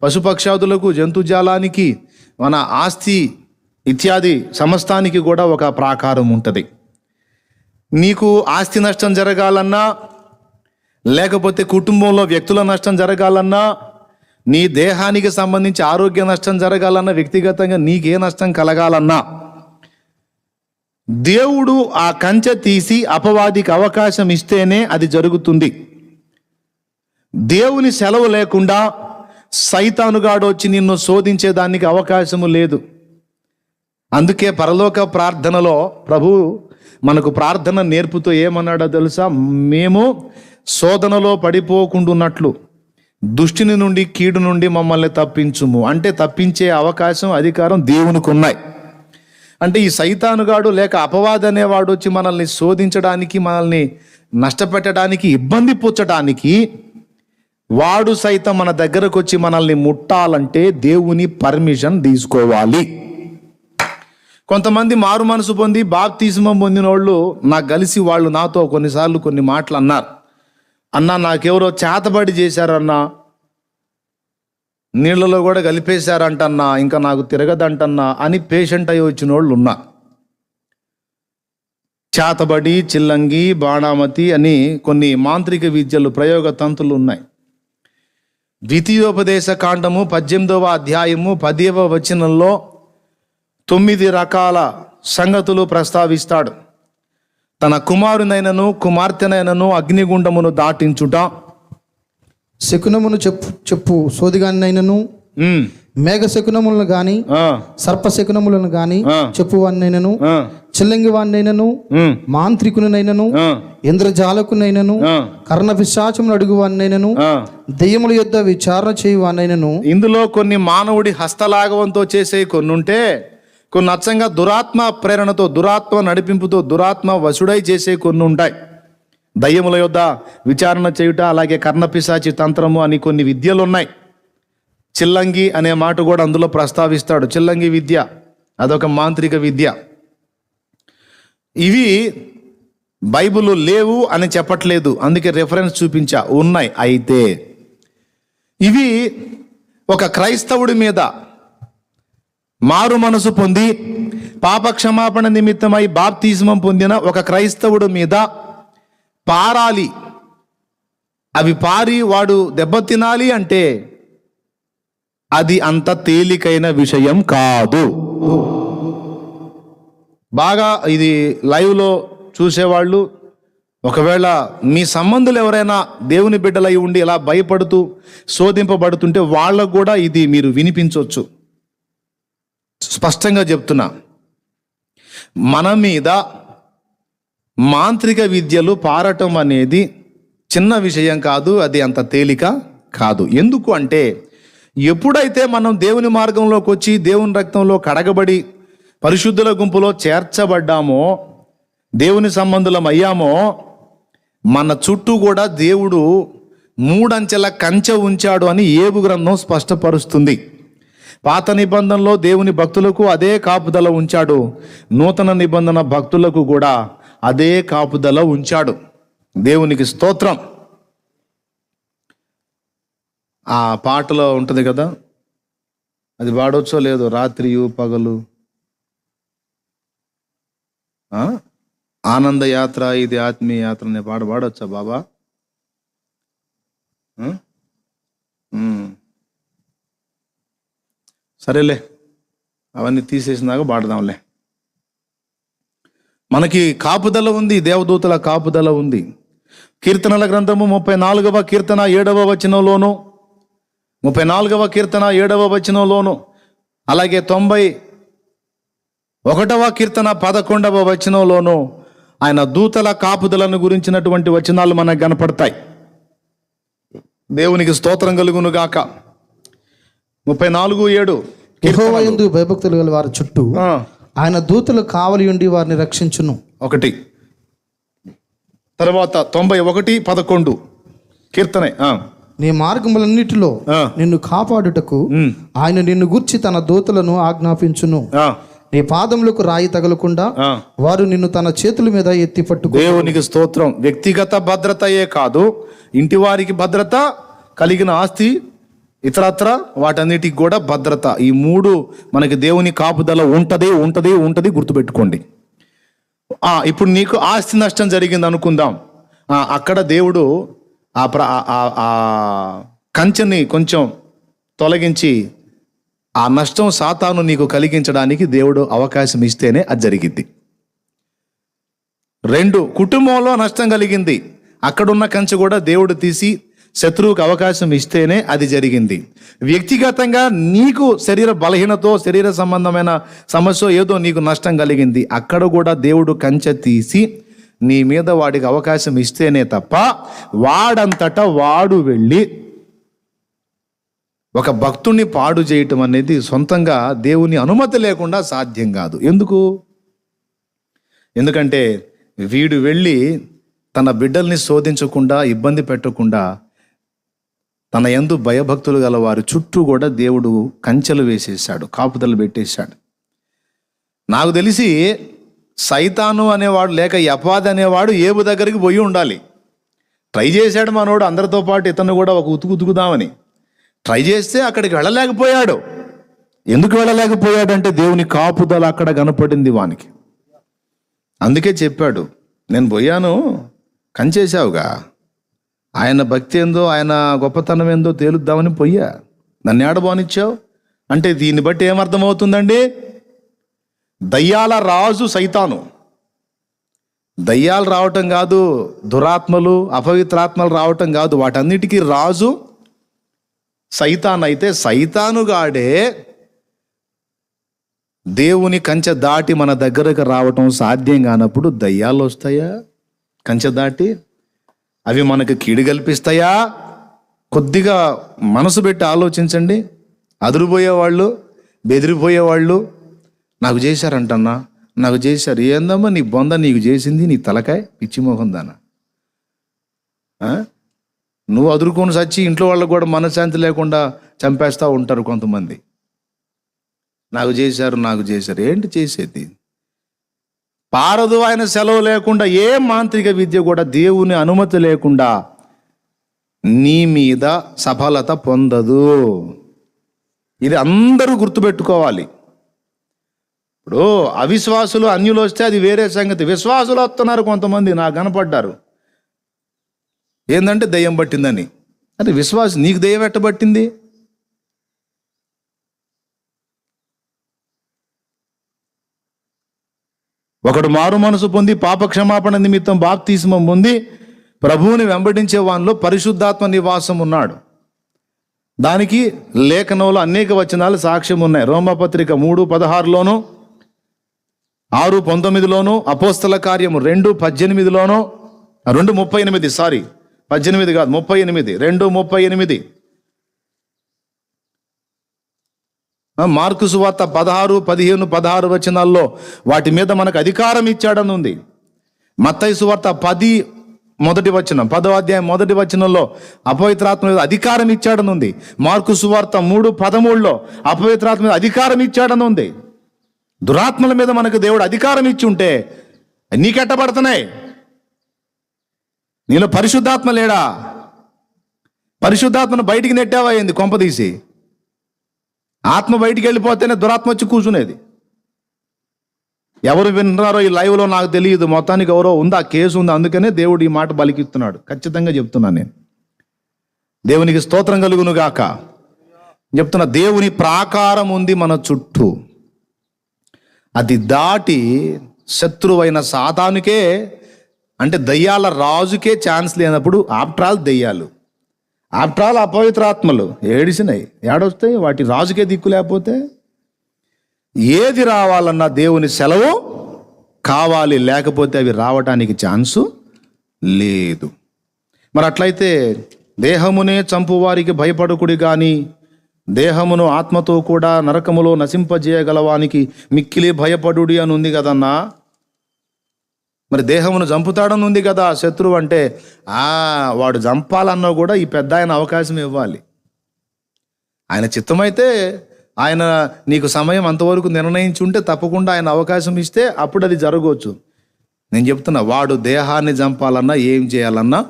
పశుపక్షాదులకు, జంతుజాలానికి, మన ఆస్తి ఇత్యాది సమస్తానికి కూడా ఒక ప్రాకారం ఉంటుంది. నీకు ఆస్తి నష్టం జరగాలన్నా, లేకపోతే కుటుంబంలో వ్యక్తుల నష్టం జరగాలన్నా, నీ దేహానికి సంబంధించి ఆరోగ్య నష్టం జరగాలన్నా, వ్యక్తిగతంగా నీకే నష్టం కలగాలన్నా, దేవుడు ఆ కంచె తీసి అపవాదికి అవకాశం ఇస్తేనే అది జరుగుతుంది. దేవుని సెలవు లేకుండా సైతానుగాడు వచ్చి నిన్ను శోధించేదానికి అవకాశము లేదు. అందుకే పరలోక ప్రార్థనలో ప్రభు మనకు ప్రార్థన నేర్పుతూ ఏమన్నాడో తెలుసా? మేము శోధనలో పడిపోకుండాన్నట్లు దుష్టిని నుండి, కీడు నుండి మమ్మల్ని తప్పించుము. అంటే తప్పించే అవకాశం, అధికారం దేవునికి ఉన్నాయి. అంటే ఈ సైతానుగాడు లేక అపవాది అనేవాడు వచ్చి మనల్ని శోధించడానికి, మనల్ని నష్టపెట్టడానికి, ఇబ్బంది పుచ్చడానికి, వాడు సైతం మన దగ్గరకు వచ్చి మనల్ని ముట్టాలంటే దేవుని పర్మిషన్ తీసుకోవాలి. కొంతమంది మారు మనసు పొంది బాప్తిస్మం పొందిన వాళ్ళు నాకు కలిసి వాళ్ళు నాతో కొన్నిసార్లు కొన్ని మాటలు అన్నారు. అన్నా, నాకెవరో చేతబడి చేశారన్నా, నీళ్ళలో కూడా కలిపేశారంటన్నా, ఇంకా నాకు తిరగదంటన్నా అని పేషెంట్ అయి వచ్చిన వాళ్ళు ఉన్నారు. చేతబడి, చిల్లంగి, బాణామతి అని కొన్ని మాంత్రిక విద్యలు, ప్రయోగ తంతులు ఉన్నాయి. ద్వితీయోపదేశ కాండము 18వ అధ్యాయము 10వ వచనంలో 9 రకాల సంగతులు ప్రస్తావిస్తాడు. తన కుమారునైనను కుమార్తెనైనను అగ్నిగుండమును దాటించుట, శకునమును చెప్పు సోదిగానైనను, మేఘ శకునములను గాని, సర్ప శకునములను గాని చెప్పువాన్నైనను, చిల్లంగి వాన్నైనను, మాంత్రికునైనను, ఇంద్రజాలకునైనను, కర్ణ పిశాచమును అడుగువాన్నైనను, దెయ్యముల యొద్ద విచారణ చేయువాన్నైనను. ఇందులో కొన్ని మానవుడి హస్తలాఘవంతో చేసే కొన్ని ఉంటే, కొన్ని అచ్చంగా దురాత్మ ప్రేరణతో, దురాత్మ నడిపింపుతో, దురాత్మ వశుడై చేసే కొన్ని ఉంటాయి. దయ్యముల యొద్ద విచారణ చేయుట, అలాగే కర్ణపిశాచి తంత్రము అని కొన్ని విద్యలు ఉన్నాయి. చిల్లంగి అనే మాట కూడా అందులో ప్రస్తావిస్తాడు. చిల్లంగి విద్య అదొక మాంత్రిక విద్య. ఇవి బైబిల్ లేవు అని చెప్పట్లేదు, అందుకే రెఫరెన్స్ చూపించా, ఉన్నాయి. అయితే ఇవి ఒక క్రైస్తవుడి మీద మారు మనసు పొంది పాప క్షమాపణ నిమిత్తమై బాప్తిస్మం పొందిన ఒక క్రైస్తవుడి మీద పారాలి. అవి పారి వాడు దెబ్బతినాలి అంటే అది అంత తేలికైన విషయం కాదు. బాగా ఇది లైవ్లో చూసేవాళ్ళు, ఒకవేళ మీ సంబంధులు ఎవరైనా దేవుని బిడ్డలై ఉండి ఇలా భయపడుతూ శోధింపబడుతుంటే వాళ్ళకు కూడా ఇది మీరు వినిపించవచ్చు. స్పష్టంగా చెప్తున్నా, మన మీద మాంత్రిక విద్యలు పారటం అనేది చిన్న విషయం కాదు, అది అంత తేలిక కాదు. ఎందుకు అంటే, ఎప్పుడైతే మనం దేవుని మార్గంలోకి వచ్చి దేవుని రక్తంలో కడగబడి పరిశుద్ధుల గుంపులో చేర్చబడ్డామో, దేవుని సంబంధులం అయ్యామో, మన చుట్టూ కూడా దేవుడు 3 అంచెల కంచె ఉంచాడు అని ఏబు గ్రంథం స్పష్టపరుస్తుంది. పాత నిబంధనలో దేవుని భక్తులకు అదే కాపుదల ఉంచాడు, నూతన నిబంధన భక్తులకు కూడా అదే కాపుదల ఉంచాడు. దేవునికి స్తోత్రం. ఆ పాటలో ఉంటుంది కదా, అది పాడొచ్చో లేదో, రాత్రియు పగలు ఆనంద యాత్ర ఇది ఆత్మీయ యాత్ర అనే పాట పాడొచ్చా బాబా? సరేలే, అవన్నీ తీసేసినాక పాడదాంలే. మనకి కాపుదల ఉంది, దేవదూతల కాపుదల ఉంది. కీర్తనల గ్రంథము 34వ కీర్తన 7వ వచనంలోను, 34వ కీర్తన 7వ వచనంలోను, అలాగే 91వ కీర్తన 11వ వచనంలోను ఆయన దూతల కాపుదలను గురించినటువంటి వచనాలు మనకు కనపడతాయి. దేవునికి స్తోత్రం కలుగును గాక. 34:7 యెహోవా యందు భయభక్తులు గల వారి చుట్టూ ఆయన దూతలు కావలి ఉండి వారిని రక్షించును. ఒకటి. తర్వాత 91:11 కీర్తనే. నీ మార్గములన్నిటిలో నిన్ను కాపాడుటకు ఆయన నిన్ను గూర్చి తన దూతలను ఆజ్ఞాపించును. నీ పాదములకు రాయి తగలకుండా వారు నిన్ను తన చేతుల మీద ఎత్తి పట్టుకు. దేవునికి స్తోత్రం. వ్యక్తిగత భద్రతయే కాదు, ఇంటి వారికి భద్రత, కలిగిన ఆస్తి, ఇతరత్ర వాటన్నిటికి కూడా భద్రత. ఈ మూడు మనకి దేవుని కాపుదల ఉంటది. గుర్తుపెట్టుకోండి. ఇప్పుడు నీకు ఆస్తి నష్టం జరిగింది అనుకుందాం. అక్కడ దేవుడు ఆ కంచెని కొంచెం తొలగించి ఆ నష్టం సాతాను నీకు కలిగించడానికి దేవుడు అవకాశం ఇస్తేనే అది జరిగింది. 2, కుటుంబంలో నష్టం కలిగింది, అక్కడున్న కంచె కూడా దేవుడు తీసి శత్రువుకు అవకాశం ఇస్తేనే అది జరిగింది. వ్యక్తిగతంగా నీకు శరీర బలహీనతో, శరీర సంబంధమైన సమస్య ఏదో నీకు నష్టం కలిగింది, అక్కడ కూడా దేవుడు కంచె తీసి నీ మీద వాడికి అవకాశం ఇస్తేనే తప్ప వాడంతటా వాడు వెళ్ళి ఒక భక్తుణ్ణి పాడు చేయటం అనేది సొంతంగా దేవుని అనుమతి లేకుండా సాధ్యం కాదు. ఎందుకంటే వీడు వెళ్ళి తన బిడ్డల్ని శోధించకుండా, ఇబ్బంది పెట్టకుండా, తన యందు భయభక్తులు గల వారి చుట్టూ కూడా దేవుడు కంచెలు వేసేసాడు, కాపుదలు పెట్టేశాడు. నాకు తెలిసి సైతాను అనేవాడు లేక అపవాది అనేవాడు ఏబు దగ్గరికి పోయి ఉండాలి. ట్రై చేశాడు మనోడు, అందరితో పాటు ఇతను కూడా ఒక ఉతుకుదామని ట్రై చేస్తే అక్కడికి వెళ్ళలేకపోయాడు. ఎందుకు వెళ్ళలేకపోయాడంటే దేవుని కాపుదల అక్కడ కనపడింది వానికి. అందుకే చెప్పాడు, నేను పోయాను, కంచేశావుగా, ఆయన భక్తి ఏందో, ఆయన గొప్పతనం ఏందో తేలుద్దామని పోయా, నన్ను ఏడబోనిచ్చావు అంటే దీన్ని బట్టి ఏమర్థమవుతుందండి? దయ్యాల రాజు సైతాను. దయ్యాలు రావటం కాదు, దురాత్మలు, అపవిత్రాత్మలు రావటం కాదు, వాటన్నిటికీ రాజు సైతాన్. అయితే సైతానుగాడే దేవుని కంచె దాటి మన దగ్గరకు రావటం సాధ్యం కానప్పుడు దయ్యాలు వస్తాయా కంచె దాటి? అవి మనకు కీడు కల్పిస్తాయా? కొద్దిగా మనసు పెట్టి ఆలోచించండి. అదురుపోయేవాళ్ళు, బెదిరిపోయేవాళ్ళు, నాకు చేశారంటన్నా, నాకు చేశారు. ఏందమ్మా నీ బొంద, నీకు చేసింది నీ తలకాయ, పిచ్చిమోహం దానా? నువ్వు అదురుకొని సచ్చి ఇంట్లో వాళ్ళకు కూడా మనశ్శాంతి లేకుండా చంపేస్తూ ఉంటారు కొంతమంది. నాకు చేశారు. ఏంటి చేసేది? పారదు. ఆయన సెలవు లేకుండా ఏ మాంత్రిక విద్య కూడా దేవుని అనుమతి లేకుండా నీ మీద సఫలత పొందదు. ఇది అందరూ గుర్తుపెట్టుకోవాలి. ఇప్పుడు అవిశ్వాసులు, అన్యులు వస్తే అది వేరే సంగతి. విశ్వాసులు వస్తున్నారు కొంతమంది, నాకు కనపడ్డారు. ఏంటంటే దయ్యం పట్టిందని. అరే విశ్వాసం, నీకు దయ్యం ఎట్టబట్టింది? ఒకడు మారు మనసు పొంది పాపక్షమాపణ నిమిత్తం బాప్తిస్మం పొంది ప్రభువుని వెంబడించే వానిలో పరిశుద్ధాత్మ నివాసం ఉన్నాడు. దానికి లేఖనంలో అనేక వచనాలు సాక్ష్యం ఉన్నాయి. రోమపత్రిక 3:16లోను, 6:19లోను, అపోస్తల కార్యము 2:18లోను, 2:38, 18 కాదు 38, 2:38, మార్కు సువార్త 16, 15, 16 వచనాల్లో వాటి మీద మనకు అధికారం ఇచ్చాడని ఉంది. మత్తయి సువార్త 10 మొదటి వచనం, 10వ అధ్యాయం 1వ వచనంలో అపవిత్రాత్మ మీద అధికారం ఇచ్చాడని ఉంది. మార్కు సువార్త 3:13లో అపవిత్రాత్మ మీద అధికారం ఇచ్చాడని ఉంది. దురాత్మల మీద మనకు దేవుడు అధికారం ఇచ్చి ఉంటే నీకెట్టబడుతున్నాయి? నీలో పరిశుద్ధాత్మ లేడా? పరిశుద్ధాత్మను బయటికి నెట్టావా ఏంది? కొంపదీసి ఆత్మ బయటికి వెళ్ళిపోతేనే దురాత్మ వచ్చి కూర్చునేది. ఎవరు విన్నారో ఈ లైవ్లో నాకు తెలియదు, మొత్తానికి ఎవరో ఉంది, ఆ కేసు ఉంది, అందుకనే దేవుడు ఈ మాట బలికిస్తున్నాడు. ఖచ్చితంగా చెప్తున్నాను నేను. దేవునికి స్తోత్రం కలుగును గాక. చెప్తున్నా, దేవుని ప్రాకారం ఉంది మన చుట్టూ, అది దాటి శత్రువైన సాతానుకే, అంటే దయ్యాల రాజుకే ఛాన్స్ లేనప్పుడు ఆఫ్టర్ ఆల్ దయ్యాలు, ఆఫ్టర్ ఆల్ అపవిత్రాత్మలు ఏడిసినాయి, ఏడొస్తాయి, వాటి రాజుకే దిక్కు లేకపోతే ఏది రావాలన్నా దేవుని సెలవు కావాలి, లేకపోతే అవి రావటానికి ఛాన్సు లేదు. మరి అట్లయితే దేహమునే చంపువారికి భయపడకుడి కానీ దేహమును ఆత్మతో కూడా నరకములో నశింపజేయగలవానికి మిక్కిలి భయపడుడి అని ఉంది కదన్నా. మరి దేహమును చంపుతాడని ఉంది కదా శత్రువు అంటే, వాడు చంపాలన్నా కూడా ఈ పెద్ద ఆయన అవకాశం ఇవ్వాలి. ఆయన చిత్తమైతే, ఆయన నీకు సమయం అంతవరకు నిర్ణయించి ఉంటే తప్పకుండా ఆయన అవకాశం ఇస్తే అప్పుడు అది జరగవచ్చు. నేను చెప్తున్నా, వాడు దేహాన్ని చంపాలన్నా ఏం చేయాలన్నా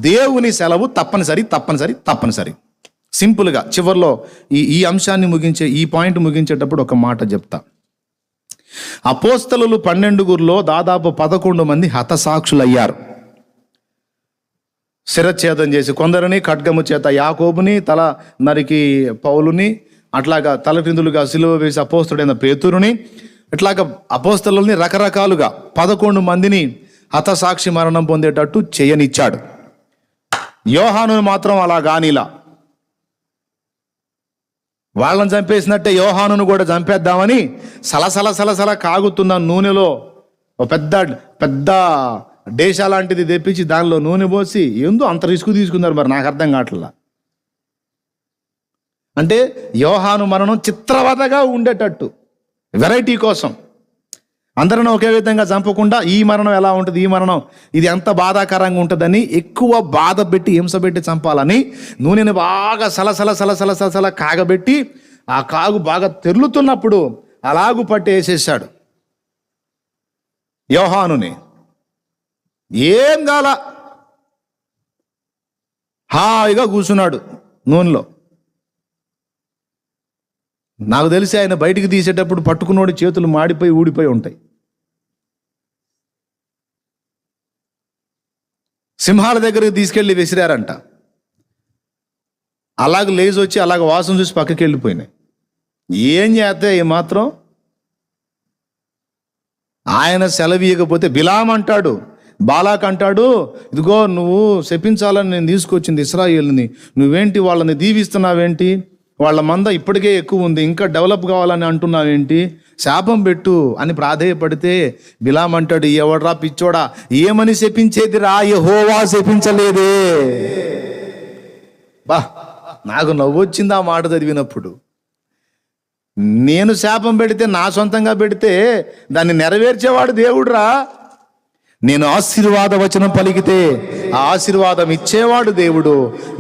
దేవుని సెలవు తప్పనిసరి. సింపుల్గా చివరిలో ఈ అంశాన్ని ఈ పాయింట్ ముగించేటప్పుడు ఒక మాట చెప్తా. అపోస్తలులు 12 దాదాపు 11 మంది హతసాక్షులయ్యారు. శిరచ్ఛేదం చేసి కొందరిని, ఖడ్గము చేత యాకోబుని, తల నరికి పౌలుని, అట్లాగా తలక్రిందులుగా సిలువ వేసి అపోస్తుడైన పేతురుని, ఇట్లాగా అపోస్తలుల్ని రకరకాలుగా 11 మందిని హతసాక్షి మరణం పొందేటట్టు చేయనిచ్చాడు. యోహాను మాత్రం అలా గానిలా. వాళ్ళని చంపేసినట్టే యోహానును కూడా చంపేద్దామని సలసల కాగుతున్న నూనెలో ఒక పెద్ద డేషా లాంటిది తెప్పించి దానిలో నూనె పోసి ఏందో అంత రిస్క్ తీసుకున్నారు. మరి నాకు అర్థం కావట్లా. అంటే యోహాను మరణం చిత్రవదగా ఉండేటట్టు, వెరైటీ కోసం, అందరిని ఒకే విధంగా చంపకుండా ఈ మరణం ఎలా ఉంటుంది, ఈ మరణం ఇది ఎంత బాధాకరంగా ఉంటుందని ఎక్కువ బాధ పెట్టి, హింస పెట్టి చంపాలని నూనెని బాగా సలసల కాగబెట్టి ఆ కాగు బాగా తెరులుతున్నప్పుడు అలాగు పట్టి వేసేసాడు యోహానుని. ఏం కాల, హాయిగా కూర్చున్నాడు నూనెలో. నాకు తెలిసి ఆయన బయటికి తీసేటప్పుడు పట్టుకున్నోడి చేతులు మాడిపోయి ఊడిపోయి ఉంటాయి. సింహాల దగ్గరికి తీసుకెళ్ళి విసిరారంట. అలాగ లేచి వచ్చి అలాగ వాసన చూసి పక్కకి వెళ్ళిపోయినాయి. ఏం చేస్తే ఏమాత్రం ఆయన సెలవీయకపోతే బిలాం అంటాడు, బాలాక్ అంటాడు, ఇదిగో నువ్వు శపించాలని నేను తీసుకొచ్చింది ఇశ్రాయేలుని, నువ్వేంటి వాళ్ళని దీవిస్తున్నావేంటి, వాళ్ళ మంద ఇప్పటికే ఎక్కువ ఉంది, ఇంకా డెవలప్ కావాలని అంటున్నావేంటి, శాపం పెట్టు అని ప్రాధేయపడితే బిలాం అంటాడు, ఎవడ్రా పిచ్చోడా, ఏమని శపించేదిరా, యెహోవా శపించలేదే. బా, నాకు నవ్వొచ్చింది ఆ మాట చదివినప్పుడు. నేను శాపం పెడితే, నా సొంతంగా పెడితే దాన్ని నెరవేర్చేవాడు దేవుడురా. నేను ఆశీర్వాద వచనం పలికితే ఆ ఆశీర్వాదం ఇచ్చేవాడు దేవుడు,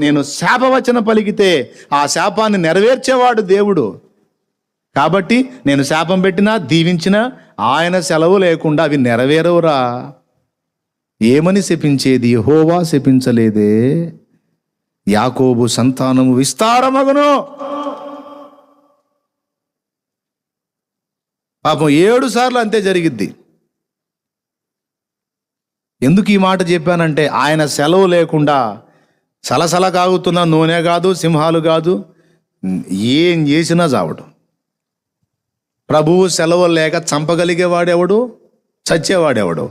నేను శాపవచనం పలికితే ఆ శాపాన్ని నెరవేర్చేవాడు దేవుడు. కాబట్టి నేను శాపం పెట్టినా దీవించినా ఆయన సెలవు లేకుండా అవి నెరవేరవురా. ఏమని శపించేది, యెహోవా శపించలేదే. యాకోబు సంతానము విస్తారమగును. పాపం 7 సార్లు అంతే జరిగిద్ది. ఎందుకు ఈ మాట చెప్పానంటే, ఆయన సెలవు లేకుండా సలసల కాగుతున్న నూనె కాదు, సింహాలు కాదు, ఏం చేసినా చావడు. ప్రభువు సెలవు లేక చంపగలిగేవాడెవడు, చచ్చేవాడెవడు.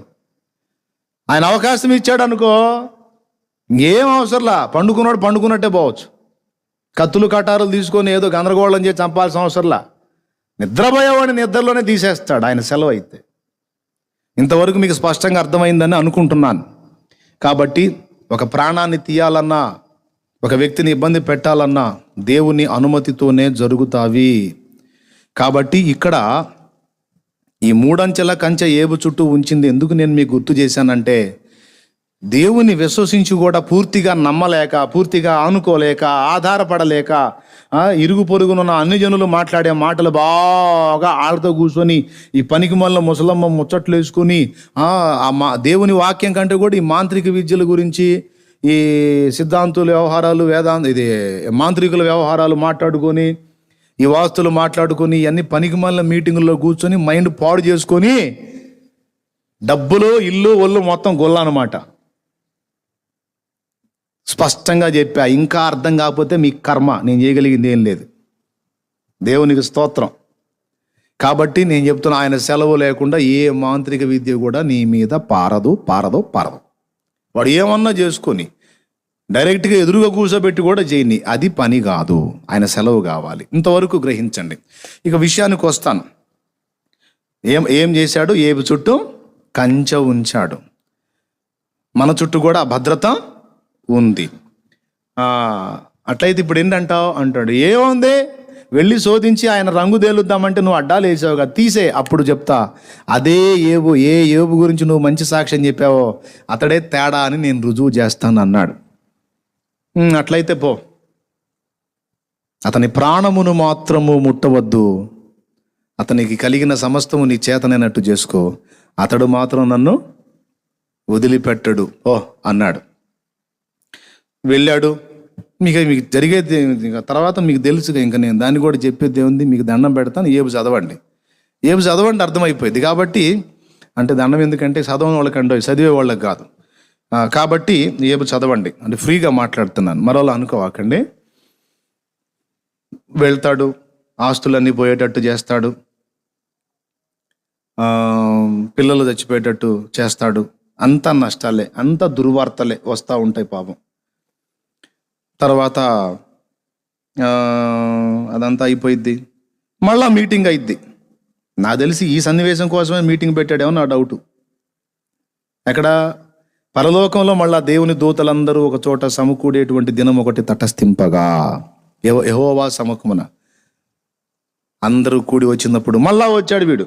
ఆయన అవకాశం ఇచ్చాడు అనుకో, ఏం అవసరంలా, పండుకున్నట్టే పోవచ్చు. కత్తులు కటారులు తీసుకొని ఏదో గందరగోళం చేసి చంపాల్సిన అవసరంలా. నిద్రపోయేవాడిని నిద్రలోనే తీసేస్తాడు ఆయన సెలవు అయితే. ఇంతవరకు మీకు స్పష్టంగా అర్థమైందని అనుకుంటున్నాను. కాబట్టి ఒక ప్రాణాన్ని తీయాలన్నా, ఒక వ్యక్తిని ఇబ్బంది పెట్టాలన్నా దేవుని అనుమతితోనే జరుగుతావి. కాబట్టి ఇక్కడ ఈ 3 అంచెల కంచె ఏబు చుట్టూ ఉంచింది ఎందుకు నేను మీకు గుర్తు చేశానంటే, దేవుని విశ్వసించి కూడా పూర్తిగా నమ్మలేక, పూర్తిగా ఆనుకోలేక, ఆధారపడలేక, ఇరుగు పొరుగునున్న అన్ని జనులు మాట్లాడే మాటలు బాగా ఆళ్ళతో కూర్చొని ఈ పనికి మళ్ళీ ముసలమ్మ ముచ్చట్లు వేసుకొని దేవుని వాక్యం కంటే కూడా ఈ మాంత్రిక విద్యల గురించి, ఈ సిద్ధాంతుల వ్యవహారాలు, మాంత్రికుల వ్యవహారాలు మాట్లాడుకొని, ఈ వాస్తులు మాట్లాడుకొని, ఇవన్నీ పనికి మళ్ళీ మీటింగుల్లో కూర్చొని మైండ్ పాడు చేసుకొని డబ్బులు, ఇల్లు, ఒళ్ళు మొత్తం గొల్ల అనమాట. స్పష్టంగా చెప్పా. ఇంకా అర్థం కాకపోతే మీ కర్మ, నేను చేయగలిగింది ఏం లేదు. దేవునికి స్తోత్రం. కాబట్టి నేను చెప్తున్నా, ఆయన సెలవు లేకుండా ఏ మాంత్రిక విద్య కూడా నీ మీద పారదు. వాడు ఏమన్నా చేసుకొని డైరెక్ట్గా ఎదురుగా కూర్చోబెట్టి కూడా చేయని, అది పని కాదు. ఆయన సెలవు కావాలి. ఇంతవరకు గ్రహించండి. ఇక విషయానికి వస్తాను. ఏం చేశాడు? ఏబు చుట్టూ కంచె ఉంచాడు. మన చుట్టూ కూడా భద్రత ఉంది. అట్లయితే ఇప్పుడు ఏంటంటావు అంటాడు. ఏముంది, వెళ్ళి శోధించి ఆయన రంగు తేలుద్దామంటే నువ్వు అడ్డాలు వేసావుగా, తీసే, అప్పుడు చెప్తా. అదే ఏబు, ఏ ఏబు గురించి నువ్వు మంచి సాక్ష్యం చెప్పావో అతడే తేడా అని నేను రుజువు చేస్తాను అన్నాడు. అట్లయితే పో, అతని ప్రాణమును మాత్రము ముట్టవద్దు, అతనికి కలిగిన సమస్తము నీ చేతనైనట్టు చేసుకో, అతడు మాత్రం నన్ను వదిలిపెట్టడు ఓ అన్నాడు. వెళ్ళాడు. మీకు జరిగేది తర్వాత మీకు తెలుసుగా, ఇంకా నేను దాన్ని కూడా చెప్పేది ఏముంది, మీకు దండం పెడతాను, ఏబు చదవండి అర్థమైపోయింది. కాబట్టి అంటే దండం ఎందుకంటే చదవని వాళ్ళకంటే చదివే వాళ్ళకి కాదు. కాబట్టి ఏబు చదవండి అంటే ఫ్రీగా మాట్లాడుతున్నాను, మరోలా అనుకోవాకండి. వెళ్తాడు, ఆస్తులన్నీ పోయేటట్టు చేస్తాడు, పిల్లలు చచ్చిపోయేటట్టు చేస్తాడు. అంతా నష్టాలే, అంత దుర్వార్తలే వస్తూ ఉంటాయి పాపం. తర్వాత అదంతా అయిపోయిద్ది. మళ్ళా మీటింగ్ అయిద్ది. నాకు తెలిసి ఈ సన్నివేశం కోసమే మీటింగ్ పెట్టాడేమో నా డౌటు. ఎక్కడ? పరలోకంలో మళ్ళా దేవుని దూతలందరూ ఒక చోట సమకూడేటువంటి దినం ఒకటి తటస్థింపగా, యెహోవా సముఖమున అందరూ కూడి వచ్చినప్పుడు మళ్ళా వచ్చాడు వీడు.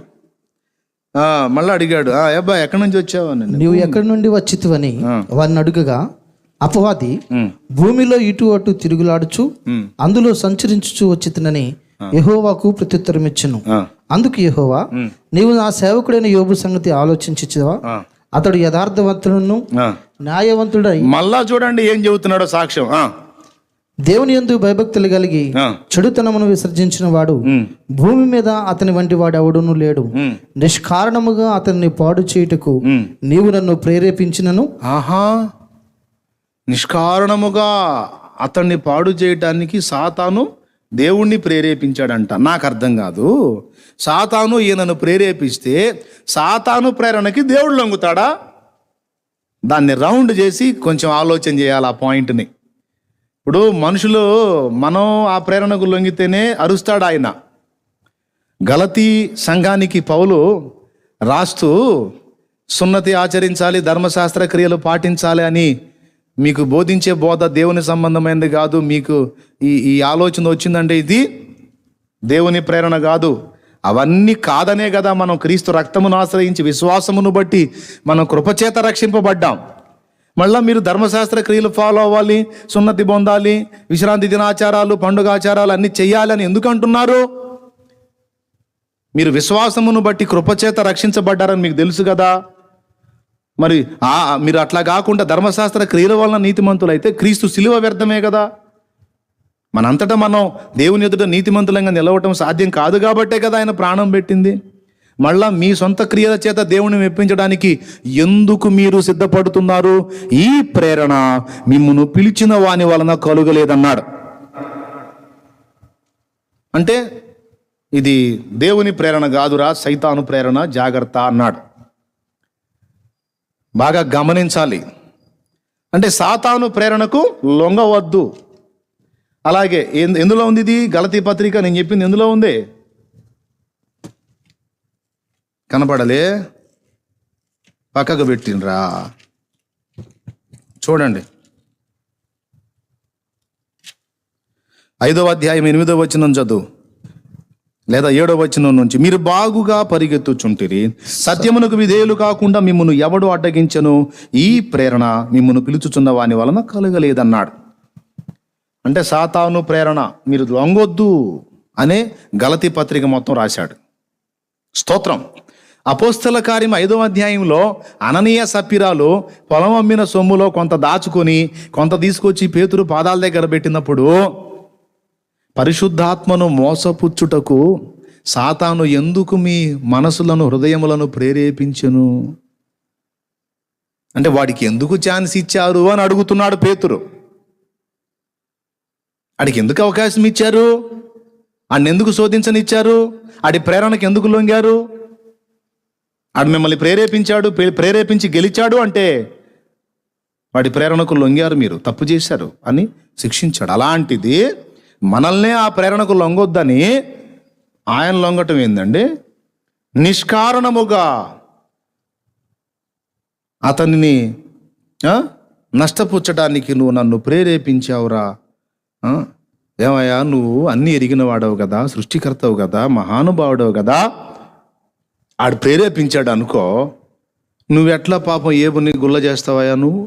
మళ్ళా అడిగాడు, అబ్బా ఎక్కడి నుంచి వచ్చావు అని. నువ్వు ఎక్కడి నుండి వచ్చితివని వారిని అడుగగా, అపవాది భూమిలో ఇటు అటు తిరుగులాడుచు అందులో సంచరించుచు వచ్చితినని యెహోవాకు ప్రత్యుత్తరం ఇచ్చెను. అందుకు యెహోవా, నీవు నా సేవకుడైన యోబు సంగతి ఆలోచించువా? అతడు యథార్థవంతుడును న్యాయవంతుడై. మళ్ళా చూడండి ఏం చెబుతున్నాడో సాక్ష్యం. దేవుని యందు భయభక్తులు కలిగి చెడుతనమును విసర్జించిన వాడు భూమి మీద అతని వంటి వాడు ఎవడును లేడు. నిష్కారణముగా అతన్ని పాడు చేయుటకు నీవు నన్ను ప్రేరేపించినను. నిష్కారణముగా అతన్ని పాడు చేయటానికి సాతాను దేవుణ్ణి ప్రేరేపించాడంట. నాకు అర్థం కాదు. సాతాను ఈయనను ప్రేరేపిస్తే సాతాను ప్రేరణకి దేవుడు లొంగుతాడా? దాన్ని రౌండ్ చేసి కొంచెం ఆలోచన చేయాలి ఆ పాయింట్ని. ఇప్పుడు మనుషులు మనం ఆ ప్రేరణకు లొంగితేనే అరుస్తాడు ఆయన. గలతీ సంఘానికి పౌలు రాస్తూ సున్నతి ఆచరించాలి, ధర్మశాస్త్ర క్రియలు పాటించాలి అని మీకు బోధించే బోధ దేవుని సంబంధమైనది కాదు. మీకు ఈ ఆలోచన వచ్చిందంటే ఇది దేవుని ప్రేరణ కాదు. అవన్నీ కాదనే కదా మనం క్రీస్తు రక్తమును ఆశ్రయించి విశ్వాసమును బట్టి మనం కృపచేత రక్షింపబడ్డాం. మళ్ళీ మీరు ధర్మశాస్త్ర క్రియలు ఫాలో అవ్వాలి, సున్నతి పొందాలి, విశ్రాంతి దినాచారాలు, పండుగ ఆచారాలు అన్నీ చెయ్యాలని ఎందుకు అంటున్నారు? మీరు విశ్వాసమును బట్టి కృపచేత రక్షించబడ్డారని మీకు తెలుసు కదా. మరి మీరు అట్లా కాకుండా ధర్మశాస్త్ర క్రియల వలన నీతిమంతులు అయితే క్రీస్తు శిలువ వ్యర్థమే కదా. మనంతటా మనం దేవుని ఎదుట నీతిమంతులంగా నిలవటం సాధ్యం కాదు కాబట్టే కదా ఆయన ప్రాణం పెట్టింది. మళ్ళా మీ సొంత క్రియల చేత దేవుని మెప్పించడానికి ఎందుకు మీరు సిద్ధపడుతున్నారు? ఈ ప్రేరణ మిమ్మును పిలిచిన వాని వలన కలుగలేదన్నాడు. అంటే ఇది దేవుని ప్రేరణ కాదురా, సైతాను ప్రేరణ, జాగ్రత్త అన్నాడు. బాగా గమనించాలి. అంటే సాతాను ప్రేరణకు లొంగవద్దు. అలాగే ఎందులో ఉంది ఇది? గలతీ పత్రిక నేను చెప్పింది ఎందులో ఉంది? కనపడలే, పక్కకు పెట్టినరా, చూడండి. 5వ అధ్యాయం 8వ వచనం చదువు, లేదా 7వ వచనం నుంచి. మీరు బాగుగా పరిగెత్తుచుంటిరి, సత్యమునకు విధేయులు కాకుండా మిమ్మును ఎవడు అడ్డగించను? ఈ ప్రేరణ మిమ్మును పిలుచుచున్న వాని వలన కలగలేదన్నాడు. అంటే సాతాను ప్రేరణ మీరు లొంగొద్దు అనే గలతీ పత్రిక మొత్తం రాశాడు. స్తోత్రం. అపోస్తల కార్యం 5వ అధ్యాయంలో అననీయ సప్పిరాలు పొలం అమ్మిన సొమ్ములో కొంత దాచుకొని కొంత తీసుకొచ్చి పేతురు పాదాల దగ్గర పెట్టినప్పుడు పరిశుద్ధాత్మను మోసపుచ్చుటకు సాతాను ఎందుకు మీ మనసులను హృదయములను ప్రేరేపించెను అంటే వాడికి ఎందుకు ఛాన్స్ ఇచ్చారు అని అడుగుతున్నాడు పేతురు. వాడికి ఎందుకు అవకాశం ఇచ్చారు? ఆడిని ఎందుకు శోధించనిచ్చారు? ఆడి ప్రేరణకు ఎందుకు లొంగారు? ఆడు మిమ్మల్ని ప్రేరేపించాడు, ప్రేరేపించి గెలిచాడు అంటే వాడి ప్రేరణకు లొంగారు, మీరు తప్పు చేశారు అని శిక్షించాడు. అలాంటిది మనల్నే ఆ ప్రేరణకు లొంగొద్దని ఆయన లొంగటం ఏందండి? నిష్కారణముగా అతనిని నష్టపుచ్చడానికి నువ్వు నన్ను ప్రేరేపించావురా. ఏమయ్యా, నువ్వు అన్నీ ఎరిగిన వాడవు కదా, సృష్టికర్తవు కదా, మహానుభావుడవు కదా, ఆడు ప్రేరేపించాడు అనుకో, నువ్వెట్లా పాపం ఏబుని గుల్ల చేస్తావయ్యా నువ్వు?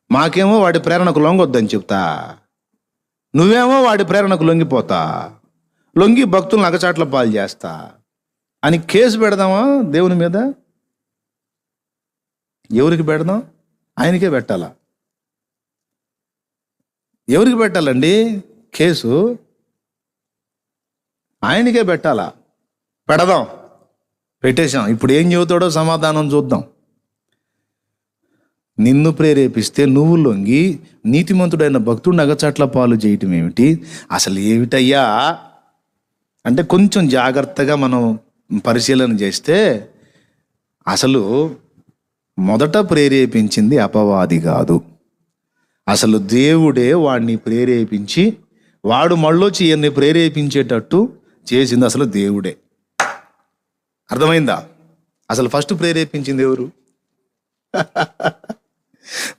మాకేమో వాడి ప్రేరణకు లొంగొద్దని చెప్తా, నువ్వేమో వాడి ప్రేరణకు లొంగిపోతా, లొంగి భక్తులను అగచాట్ల పాలు చేస్తా అని కేసు పెడదామా దేవుని మీద? ఎవరికి పెడదాం? ఆయనకే పెట్టాలా? ఎవరికి పెట్టాలండి కేసు? ఆయనకే పెట్టాలా? పెడదాం, పెట్టేశాం. ఇప్పుడు ఏం చెబుతాడో సమాధానం చూద్దాం. నిన్ను ప్రేరేపిస్తే నువ్వు లొంగి నీతిమంతుడైన భక్తుడిని అగచాట్ల పాలు చేయటం ఏమిటి? అసలు ఏమిటయ్యా అంటే కొంచెం జాగ్రత్తగా మనం పరిశీలన చేస్తే అసలు మొదట ప్రేరేపించింది అపవాది కాదు, అసలు దేవుడే వాడిని ప్రేరేపించి వాడు మళ్ళొచ్చి ఈయన్ని ప్రేరేపించేటట్టు చేసింది అసలు దేవుడే. అర్థమైందా? అసలు ఫస్ట్ ప్రేరేపించింది ఎవరు?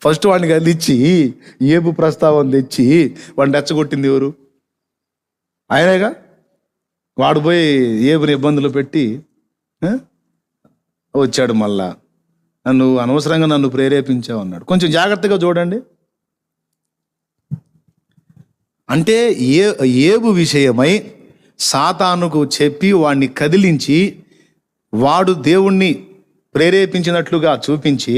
ఫస్ట్ వాడిని కదిలిచ్చి ఏబు ప్రస్తావన తెచ్చి వాడిని రెచ్చగొట్టింది ఎవరు? ఆయనేగా. వాడు పోయి ఏబుని ఇబ్బందులు పెట్టి వచ్చాడు, మళ్ళా నన్ను అనవసరంగా నన్ను ప్రేరేపించావు అన్నాడు. కొంచెం జాగ్రత్తగా చూడండి. అంటే ఏబు విషయమై సాతానుకు చెప్పి వాడిని కదిలించి వాడు దేవుణ్ణి ప్రేరేపించినట్లుగా చూపించి,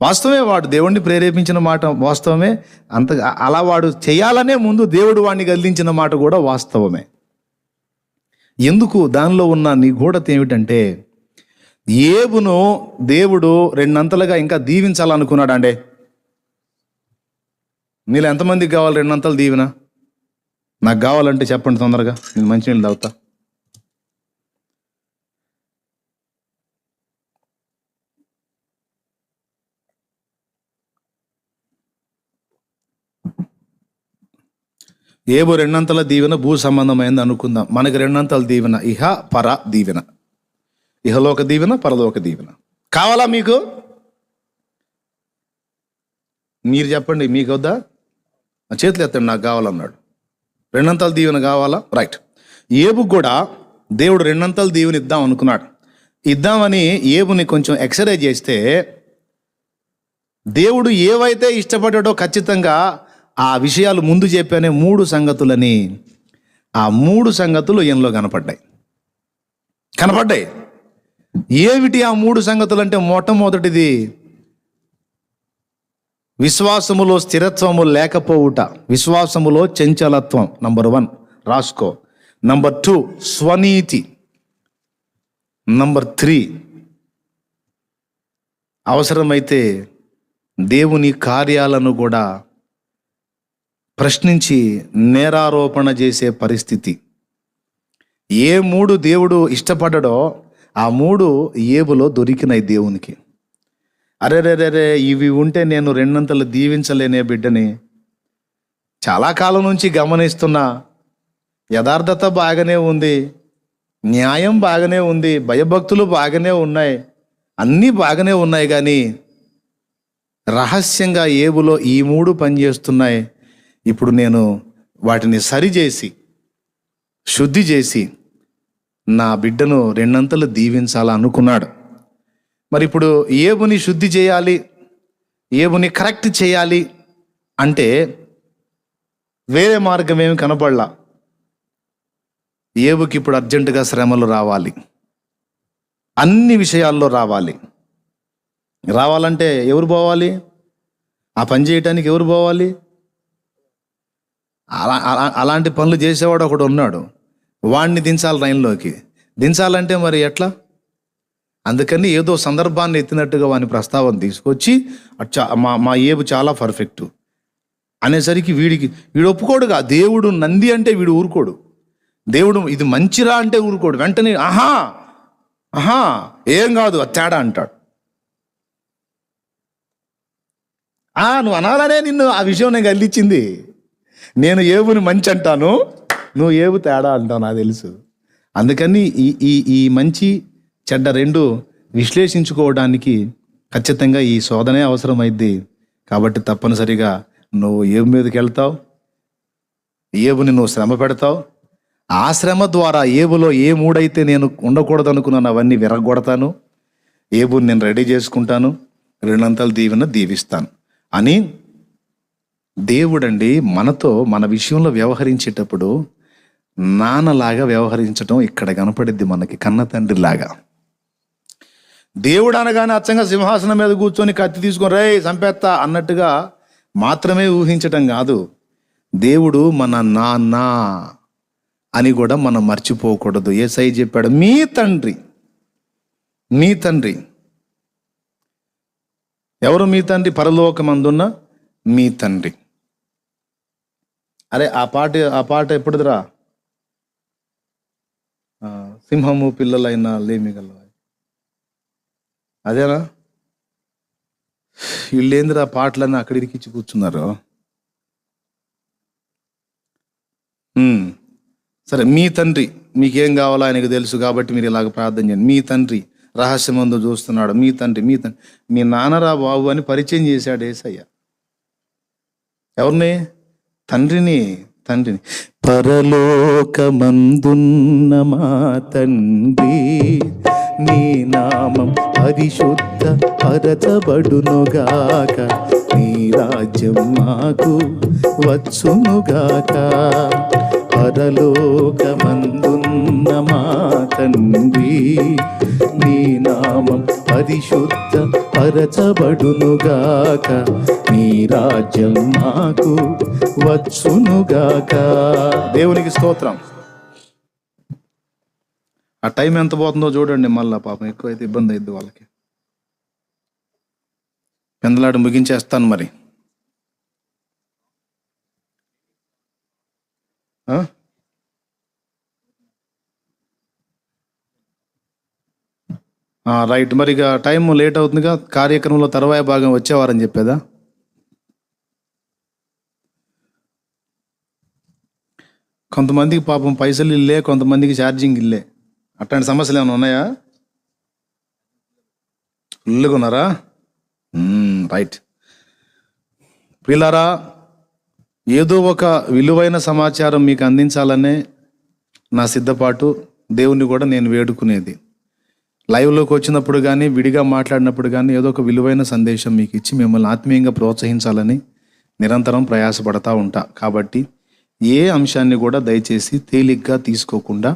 వాస్తవమే వాడు దేవుణ్ణి ప్రేరేపించిన మాట వాస్తవమే, అంత అలా వాడు చేయాలనే ముందు దేవుడు వాడిని కదిలించిన మాట కూడా వాస్తవమే. ఎందుకు? దానిలో ఉన్న నిగూఢత ఏమిటంటే ఏబును దేవుడు రెండంతలుగా ఇంకా దీవించాలనుకున్నాడు. అండి మీలో ఎంతమందికి కావాలి రెండంతలు దీవెన? నాకు కావాలంటే చెప్పండి తొందరగా, నేను మంచినీళ్ళు తాగుతా. ఏబు రెండంతల దీవెన భూ సంబంధమైంది అనుకుందాం. మనకి రెండంతల దీవెన ఇహ పర దీవెన, ఇహలోక దీవెన, పరలోక దీవెన కావాలా మీకు? మీరు చెప్పండి, మీకు వద్దా? చేతులు ఎత్తండి, నాకు కావాలన్నాడు. రెండంతల దీవెన కావాలా? రైట్. ఏబుకు కూడా దేవుడు రెండంతల దీవెన ఇద్దాం అనుకున్నాడు. ఇద్దామని ఏబుని కొంచెం ఎక్సర్సైజ్ చేస్తే దేవుడు ఏవైతే ఇష్టపడ్డాడో ఖచ్చితంగా ఆ విషయాలు ముందు చెప్పానే 3 సంగతులని, ఆ 3 సంగతులు ఈయనలో కనపడ్డాయి. ఏమిటి ఆ 3 సంగతులు అంటే, మొట్టమొదటిది విశ్వాసములో స్థిరత్వము లేకపోవుట, విశ్వాసములో చంచలత్వం. నంబర్ 1 రాసుకో. నంబర్ 2 స్వనీతి. నంబర్ 3 అవసరమైతే దేవుని కార్యాలను కూడా ప్రశ్నించి నేరారోపణ చేసే పరిస్థితి. ఏ 3 దేవుడు ఇష్టపడ్డాడో ఆ 3 ఏబులో దొరికినాయి దేవునికి. అరే ఇవి ఉంటే నేను రెండంతలు దీవించలేనే బిడ్డని. చాలా కాలం నుంచి గమనిస్తున్నా, యథార్థత బాగానే ఉంది, న్యాయం బాగానే ఉంది, భయభక్తులు బాగానే ఉన్నాయి, అన్నీ బాగానే ఉన్నాయి, కానీ రహస్యంగా ఏబులో ఈ 3 పనిచేస్తున్నాయి. ఇప్పుడు నేను వాటిని సరిచేసి శుద్ధి చేసి నా బిడ్డను రెండంతలు దీవించాలనుకున్నాడు. మరి ఇప్పుడు ఏబుని శుద్ధి చేయాలి, ఏబుని కరెక్ట్ చేయాలి అంటే వేరే మార్గం ఏమి కనపడలా. ఏబుకి ఇప్పుడు అర్జెంటుగా శ్రమలు రావాలి, అన్ని విషయాల్లో రావాలంటే ఎవరు పోవాలి? ఆ పని చేయటానికి ఎవరు పోవాలి? అలాంటి పనులు చేసేవాడు ఒకడు ఉన్నాడు, వాడిని దించాలి లైన్లోకి. దించాలంటే మరి ఎట్లా? అందుకని ఏదో సందర్భాన్ని ఎత్తినట్టుగా వాని ప్రస్తావన తీసుకొచ్చి మా ఏబు చాలా పర్ఫెక్ట్ అనేసరికి వీడు ఒప్పుకోడుగా. దేవుడు నంది అంటే వీడు ఊరుకోడు. దేవుడు ఇది మంచిరా అంటే ఊరుకోడు. వెంటనే ఆహా ఏం కాదు అది తేడా అంటాడు. నువ్వు అనాలనే నిన్ను ఆ విషయం నేను గల్లిచ్చింది. నేను ఏబుని మంచి అంటాను, నువ్వు ఏబు తేడా అంటావు, నాకు తెలుసు. అందుకని ఈ మంచి చెడ్డ రెండు విశ్లేషించుకోవడానికి ఖచ్చితంగా ఈ శోధనే అవసరమైద్ది. కాబట్టి తప్పనిసరిగా నువ్వు ఏబు మీదకి వెళ్తావు, ఏబుని నువ్వు శ్రమ పెడతావు. ఆ శ్రమ ద్వారా ఏబులో ఏ మూడైతే నేను ఉండకూడదు అనుకున్నాను అవన్నీ విరగొడతాను, ఏబుని నేను రెడీ చేసుకుంటాను, రెండంతలు దీవిస్తాను అని దేవుడండి మనతో మన విషయంలో వ్యవహరించేటప్పుడు నాన్నలాగా వ్యవహరించడం ఇక్కడ కనపడిద్ది మనకి, కన్న తండ్రిలాగా. దేవుడు అనగానే అచ్చంగా సింహాసనం మీద కూర్చొని కత్తి తీసుకొని రే చంపేత్తా అన్నట్టుగా మాత్రమే ఊహించటం కాదు. దేవుడు మన నాన్న అని కూడా మనం మర్చిపోకూడదు. యేసయ్య చెప్పాడు, మీ తండ్రి. ఎవరు మీ తండ్రి? పరలోకమందున్న మీ తండ్రి. అరే ఆ పాట ఎప్పుడుదిరా? సింహము పిల్లలైన లేమిగల అదేనా? వీళ్ళేందిరా పాటలన్నీ అక్కడ ఇరికిచ్చి కూర్చున్నారు. సరే, మీ తండ్రి మీకేం కావాలో ఆయనకు తెలుసు కాబట్టి మీరు ఇలాగ ప్రార్థన చేయండి. మీ తండ్రి రహస్యమందు చూస్తున్నాడు. మీ తండ్రి మీ నాన్నరా బాబు అని పరిచయం చేశాడు యేసయ్య. ఎవరిని? తండ్రిని. పరలోకమందున్న మా తండ్రి, నీ నామం పరిశుద్ధ పరచబడునుగాక, నీ రాజ్యం మాకు వచ్చునుగాక. పరలోకమందున్న మా తండ్రి, నీ నామం పరిశుద్ధ పరచబడునుగాక, నీ రాజ్యం మాకు వచ్చునుగాక. దేవునికి స్తోత్రం. ఆ టైం ఎంత పోతుందో చూడండి. మళ్ళా పాపం ఎక్కువైతే ఇబ్బంది అయింది వాళ్ళకి. పెందలాడు ముగించేస్తాను మరి. రైట్. మరి ఇక టైం లేట్ అవుతుందిగా. కార్యక్రమంలో తర్వాయి భాగం వచ్చేవారని చెప్పేదా? కొంతమందికి పాపం పైసలు ఇల్లే, కొంతమందికి ఛార్జింగ్ ఇల్లే. అట్లాంటి సమస్యలు ఏమైనా ఉన్నాయా? ఫుల్గా ఉన్నారా? రైట్. పిల్లారా, ఏదో ఒక విలువైన సమాచారం మీకు అందించాలనే నా సిద్ధపాటు. దేవుణ్ణి కూడా నేను వేడుకునేది. లైవ్లోకి వచ్చినప్పుడు కానీ విడిగా మాట్లాడినప్పుడు కానీ ఏదో ఒక విలువైన సందేశం మీకు ఇచ్చి మిమ్మల్ని ఆత్మీయంగా ప్రోత్సహించాలని నిరంతరం ప్రయాసపడతా ఉంటా. కాబట్టి ఏ అంశాన్ని కూడా దయచేసి తేలిగ్గా తీసుకోకుండా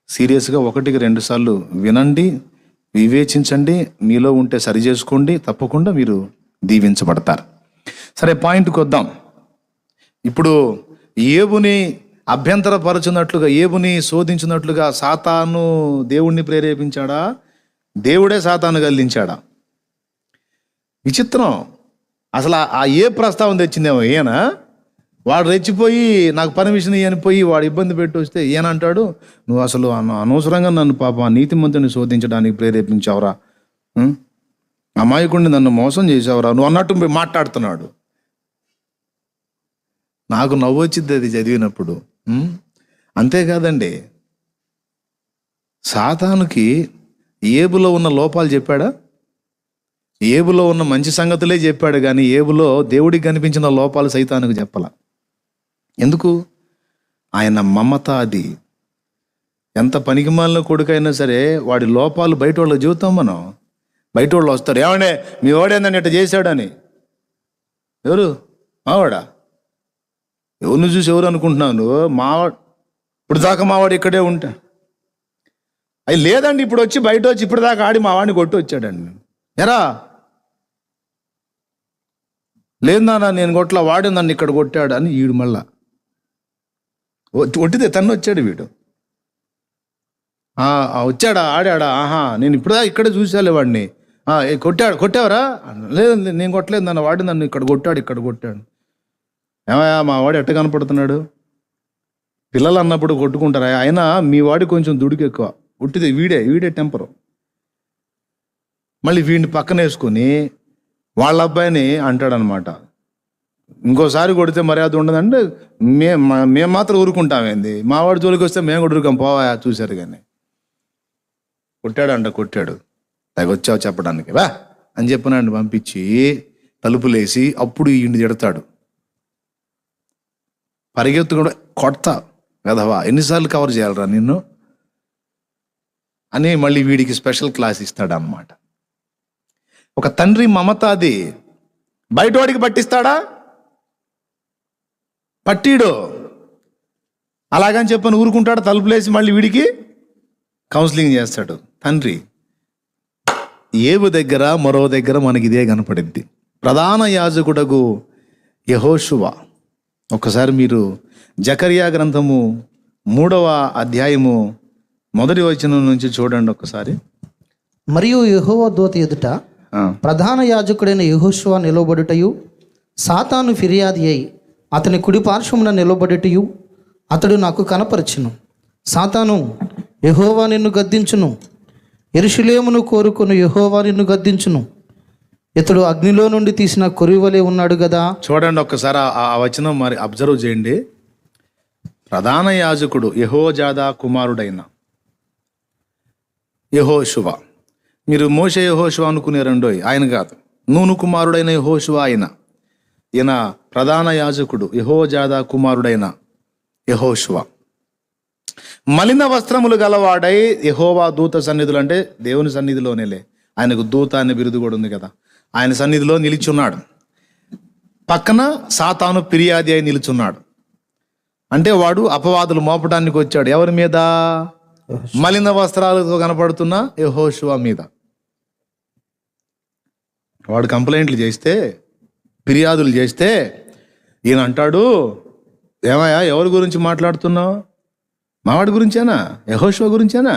సీరియస్గా 1-2 సార్లు వినండి, వివేచించండి, మీలో ఉంటే సరి చేసుకోండి. తప్పకుండా మీరు దీవించబడతారు. సరే, పాయింట్కి వద్దాం. ఇప్పుడు ఏబుని అభ్యంతరపరచున్నట్లుగా, ఏబుని శోధించినట్లుగా సాతాను దేవుణ్ణి ప్రేరేపించాడా? దేవుడే సాతాను గల్లించాడా? విచిత్రం. అసలు ఆ ఏ ప్రస్తావన తెచ్చిందేమో ఈయన. వాడు రెచ్చిపోయి నాకు పర్మిషన్ ఇయ్యనిపోయి వాడు ఇబ్బంది పెట్టి వస్తే ఈయన అంటాడు, నువ్వు అసలు అనవసరంగా నన్ను పాప నీతిమంతుని శోధించడానికి ప్రేరేపించావురా, అమాయకుడిని నన్ను మోసం చేసావురా నువ్వు అన్నట్టు మాట్లాడుతున్నాడు. నాకు నవ్వు వచ్చింది అది చదివినప్పుడు. అంతేకాదండి, సాతానుకి ఏబులో ఉన్న లోపాలు చెప్పాడా? ఏబులో ఉన్న మంచి సంగతులే చెప్పాడు, కానీ ఏబులో దేవుడికి కనిపించిన లోపాలు సైతానుకు చెప్పాల. ఎందుకు? ఆయన మమత అది. ఎంత పనికిమాలిన కొడుకైనా సరే వాడి లోపాలు బయట వాళ్ళకి చూస్తాం మనం. బయట వాళ్ళు వస్తారు, ఏమండే మీ వాడేందని ఇట్లా చేశాడని. ఎవరు? మావాడా? ఎవరిని చూసి ఎవరు అనుకుంటున్నాను? మావాడు. ఇప్పుడు దాకా మావాడు ఇక్కడే ఉంటా. అది లేదండి, ఇప్పుడు వచ్చి బయట వచ్చి ఇప్పుడు దాకా ఆడి మా వాడిని కొట్టి వచ్చాడండి. ఎరా లేదన్నా నేను కొట్లా, వాడే నన్ను ఇక్కడ కొట్టాడు అని వీడు మళ్ళా ఒట్టిదే తను వచ్చాడు వీడు. వచ్చాడా, ఆడాడా, ఆహా నేను ఇప్పుడుదా ఇక్కడే చూసాలే వాడిని. కొట్టావరా? లేదు నేను కొట్టలేదు, నన్ను వాడి నన్ను ఇక్కడ కొట్టాడు. ఏమయ్యా మా వాడు ఎట్ట కనపడుతున్నాడు? పిల్లలు అన్నప్పుడు కొట్టుకుంటారా? అయినా మీ వాడి కొంచెం దుడుకు ఎక్కువ, ఉట్టిది వీడే టెంపరు. మళ్ళీ వీడిని పక్కన వేసుకొని వాళ్ళ అబ్బాయిని అంటాడనమాట, ఇంకోసారి కొడితే మర్యాద ఉండదంటే మేము మాత్రం ఊరుకుంటామేంది, మా వాడి జోలికి వస్తే మేము కూడా ఊరుకాం, పోవా చూశారు. కానీ కొట్టాడు తగొచ్చావు చెప్పడానికి వా అని చెప్పినాడు. పంపించి తలుపులేసి అప్పుడు ఈయన్ని తిడతాడు, పరిగెత్తుకుండా కొడతా కదవా, ఎన్నిసార్లు కవర్ చేయాలరా నిన్ను అని మళ్ళీ వీడికి స్పెషల్ క్లాస్ ఇస్తాడు అన్నమాట. ఒక తండ్రి మమత అది బయటవాడికి పట్టిస్తాడా? పట్టీడు. అలాగని చెప్పని ఊరుకుంటాడు, తలుపులేసి మళ్ళీ వీడికి కౌన్సిలింగ్ చేస్తాడు తండ్రి. ఏవు దగ్గర మరో దగ్గర మనకి ఇదే కనపడింది. ప్రధాన యాజకుడగు యెహోషువ. ఒకసారి మీరు జకరియా గ్రంథము 3వ అధ్యాయము 1వ వచనం నుంచి చూడండి ఒకసారి. మరియు యెహోవా దూత ఎదుట ప్రధాన యాజకుడైన యెహోషువ నిలవబడుటయు, సాతాను ఫిర్యాది అయి అతని కుడి పార్శ్వమున నిలబడుటయు అతడు నాకు కనపరచును. సాతాను, యెహోవా నిన్ను గద్దించును, యెరూషలేమును కోరుకుని యెహోవా నిన్ను గద్దించును, ఇతడు అగ్నిలో నుండి తీసిన కొరివలే ఉన్నాడు కదా. చూడండి ఒక్కసారి ఆ వచనం మరి అబ్జర్వ్ చేయండి. ప్రధాన యాజకుడు యెహోజాదా కుమారుడైన యెహోషువ. మీరు మోషే యెహోషువ అనుకునేరండోయ్, ఆయన కాదు. నూను కుమారుడైన యెహోషువ ఈయన ప్రధాన యాజకుడు యెహోజాదా కుమారుడైన యెహోషువ. మలిన వస్త్రములు గలవాడై యెహోవా దూత సన్నిధులు, అంటే దేవుని సన్నిధిలోనేలే, ఆయనకు దూత అనే బిరుదు కూడా ఉంది కదా, ఆయన సన్నిధిలో నిలిచున్నాడు. పక్కన సాతాను ఫిర్యాది అయి నిలుచున్నాడు. అంటే వాడు అపవాదులు మోపడానికి వచ్చాడు. ఎవరి మీద? మలిన వస్త్రాలతో కనపడుతున్న యెహోషువ మీద. వాడు కంప్లైంట్లు చేస్తే, ఫిర్యాదులు చేస్తే ఈయన అంటాడు, ఏమయ్యా ఎవరి గురించి మాట్లాడుతున్నావు? మావాడి గురించేనా? యెహోషువ గురించేనా?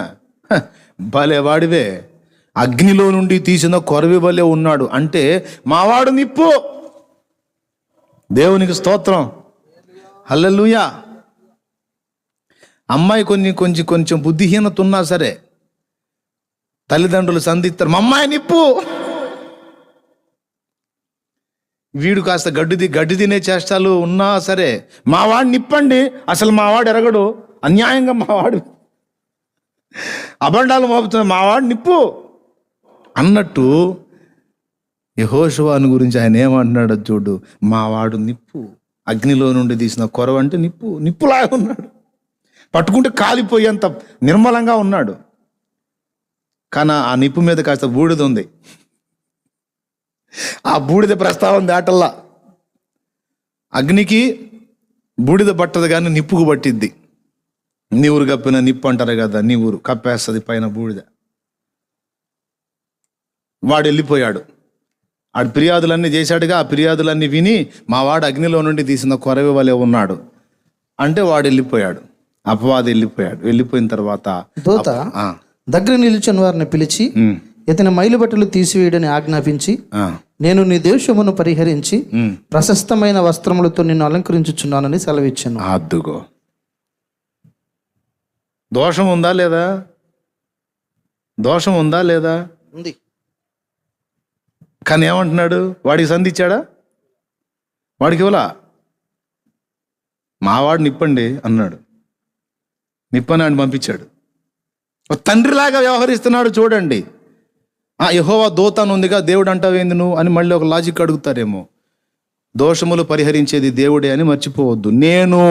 భలే వాడివే, అగ్నిలో నుండి తీసిన కొరవి వలె ఉన్నాడు. అంటే మావాడు నిప్పు. దేవునికి స్తోత్రం, హల్లెలూయా. అమ్మాయి కొంచెం బుద్ధిహీనత ఉన్నా సరే తల్లిదండ్రులు సంధిస్తారు, మా అమ్మాయి నిప్పు. వీడు కాస్త గడ్డి తినే చేష్టాలు ఉన్నా సరే మావాడు నిప్పండి, అసలు మావాడు ఎరగడు, అన్యాయంగా మావాడు అబండాలు మోపుతున్నా, మావాడు నిప్పు అన్నట్టు యెహోషువను గురించి ఆయన ఏమంటున్నాడు చూడు, మావాడు నిప్పు, అగ్నిలో నుండి తీసిన కొరవ అంటే నిప్పులాగా ఉన్నాడు, పట్టుకుంటే కాలిపోయేంత నిర్మలంగా ఉన్నాడు. కానీ ఆ నిప్పు మీద కాస్త బూడిద ఉంది. ఆ బూడిద ప్రస్తావన దాటల్లా. అగ్నికి బూడిద పట్టదు కానీ నిప్పుకు పట్టిద్ది. నీవురు కప్పిన నిప్పు అంటారు కదా, నీవురు కప్పేస్తుంది పైన బూడిద. వాడు వెళ్ళిపోయాడు. ఆడు ఫిర్యాదులన్నీ చేశాడుగా, ఆ ఫిర్యాదులన్నీ విని మా వాడు అగ్నిలో నుండి తీసిన కొరవి వలె ఉన్నాడు అంటే వాడు వెళ్ళిపోయాడు, అపవాది వెళ్ళిపోయాడు. వెళ్ళిపోయిన తర్వాత దూత దగ్గర నిలిచిన వారిని పిలిచి ఇతని మైలు బట్టలు తీసివేయడని ఆజ్ఞాపించి, నేను నీ దేశమును పరిహరించి ప్రశస్తమైన వస్త్రములతో నిన్ను అలంకరించుచున్నానని సెలవిచ్చాను. అద్దుగో, దోషం ఉందా లేదా? దోషం ఉందా లేదా? ఉంది. కానీ ఏమంటున్నాడు? వాడికి సంధించాడా? వాడికి ఇవ్వలా. మావాడు నిప్పండి అన్నాడు, నిప్పని ఆయన పంపించాడు. తండ్రిలాగా వ్యవహరిస్తున్నాడు చూడండి. యెహోవా దూత అని ఉందిగా, దేవుడు అంటావేంది నువ్వు అని మళ్ళీ ఒక లాజిక్ అడుగుతారేమో. దోషములు పరిహరించేది దేవుడే అని మర్చిపోవద్దు. నేను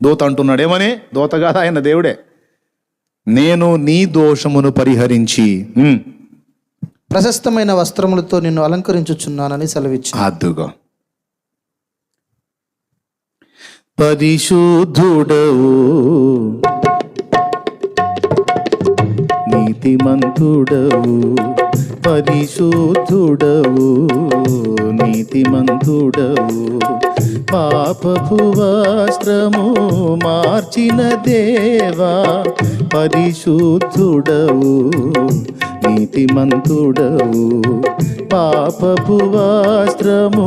దూత అంటున్నాడు, ఏమని? దూత కాదు, ఆయన దేవుడే. నేను నీ దోషమును పరిహరించి ప్రశస్తమైన వస్త్రములతో నిన్ను అలంకరించుచున్నానని సెలవిచ్చాను. అద్దుగా, పరిశుద్ధుడవు నీతిమంతుడవు, పరిశుద్ధుడవు నీతిమంతుడవు, పాపపు వస్త్రము మార్చిన దేవా, పరిశుద్ధుడవు నీతిమంతుడవు. పాపపు వస్త్రము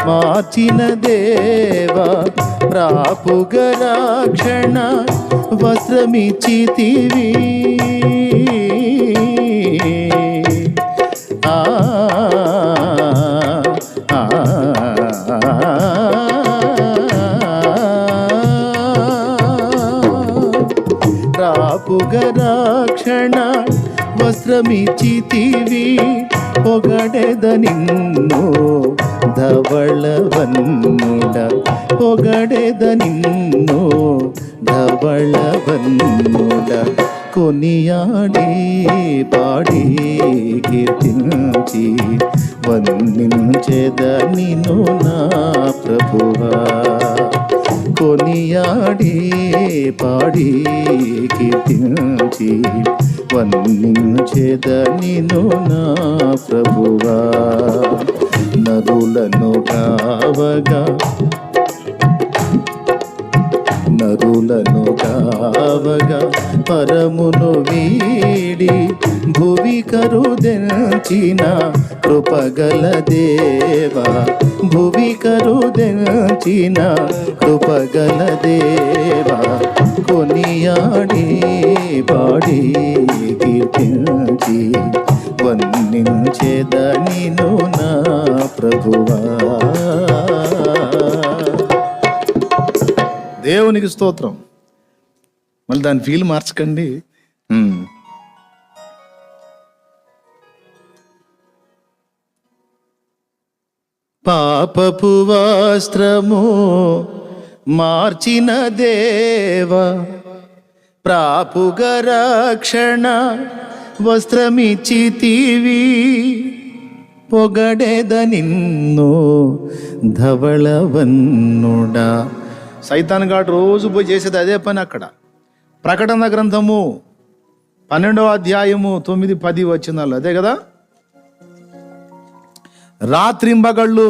మార్చిన దేవా, ప్రాపుగ రక్షణ వస్త్రమిచ్చితివి. ప్రాపుగ రక్షణ వస్త్రమిచ్చితివి. పొగడెద నిన్ను ధవళవన్నుడ, పొగడెద నిన్ను ధవళవన్నుడ. కొనియాడి పాడి కీర్తించి వందించెద నిన్ను నా ప్రభువా. కొనియాడి పాడి కీర్తించి వందించెద నిన్ను నా ప్రభువా. నరులను కావగా నరులను కావగా పరమును వీడి భువి కరుదెంచిన కృపగల దేవా, భువి కరుదెంచిన కృపగల దేవా. కొనియాడి పాడి కీర్తించి వందించెద నిన్ను నా ప్రభువా. దేవునికి స్తోత్రం. మళ్ళీ దాని ఫీల్ మార్చకండి. పాపపు వస్త్రము మార్చిన దేవా, ప్రాపుగ రక్షణ వస్త్రమిచ్చితివి. పొగడెద నిన్ను ధవళవన్నుడా. సైతాన్ గాడు రోజు పోయి చేసేది అదే పని. అక్కడ ప్రకటన గ్రంథము 12వ అధ్యాయము 9-10 వచనాలు అదే కదా. రాత్రింబగళ్ళు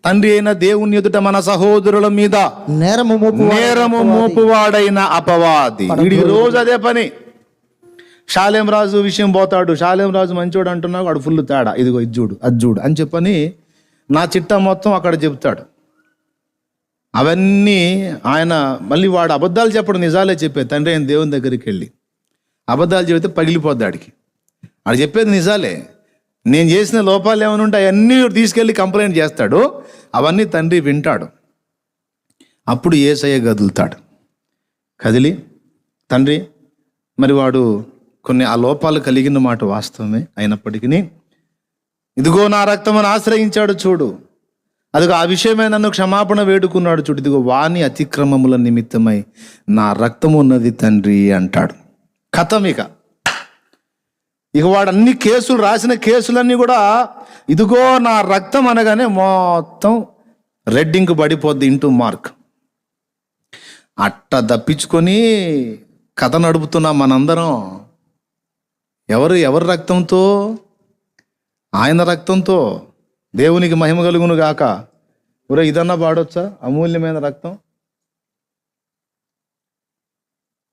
తండ్రి అయిన దేవుని ఎదుట మన సహోదరుల మీద నేరము మోపువాడైన అపవాది. వీడికి రోజు అదే పని. షాలేం రాజు విషయం పోతాడు. షాలేం రాజు మంచోడు అంటున్నావు, వాడు ఫుల్ తేడా, ఇదిగో ఇది చూడు అది చూడు అని చెప్పని నా చిట్టా మొత్తం అక్కడ చెప్తాడు. అవన్నీ ఆయన మళ్ళీ వాడు అబద్ధాలు చెప్పడం నిజాలే చెప్పే తండ్రి అయిన దేవుని దగ్గరికి వెళ్ళి అబద్ధాలు చెబితే పగిలిపోద్దాడికి. వాడు చెప్పేది నిజాలే. నేను చేసిన లోపాలు ఏమైనా ఉంటే అవన్నీ తీసుకెళ్ళి కంప్లైంట్ చేస్తాడు. అవన్నీ తండ్రి వింటాడు. అప్పుడు యేసయ్య కదులుతాడు. కదిలి తండ్రి మరి వాడు కొన్ని ఆ లోపాలు కలిగిన మాట వాస్తవమే అయినప్పటికీ ఇదిగో నా రక్తమును ఆశ్రయించాడు చూడు, అదిగో ఆ విషయమై నన్ను క్షమాపణ వేడుకున్నాడు చూడు, ఇదిగో వాని అతిక్రమముల నిమిత్తమై నా రక్తము ఉన్నది తండ్రి అంటాడు. కథం. ఇక వాడు అన్ని కేసులు రాసిన కేసులన్నీ కూడా ఇదిగో నా రక్తం అనగానే మొత్తం రెడ్డింగ్ పడిపోద్ది ఇంటూ మార్క్. అట్ట దప్పించుకొని కథ నడుపుతున్నాం మనందరం. ఎవరి రక్తంతో? ఆయన రక్తంతో. దేవునికి మహిమ కలుగును గాక. ఒరే ఇదన్నా పాడొచ్చా? అమూల్యమైన రక్తం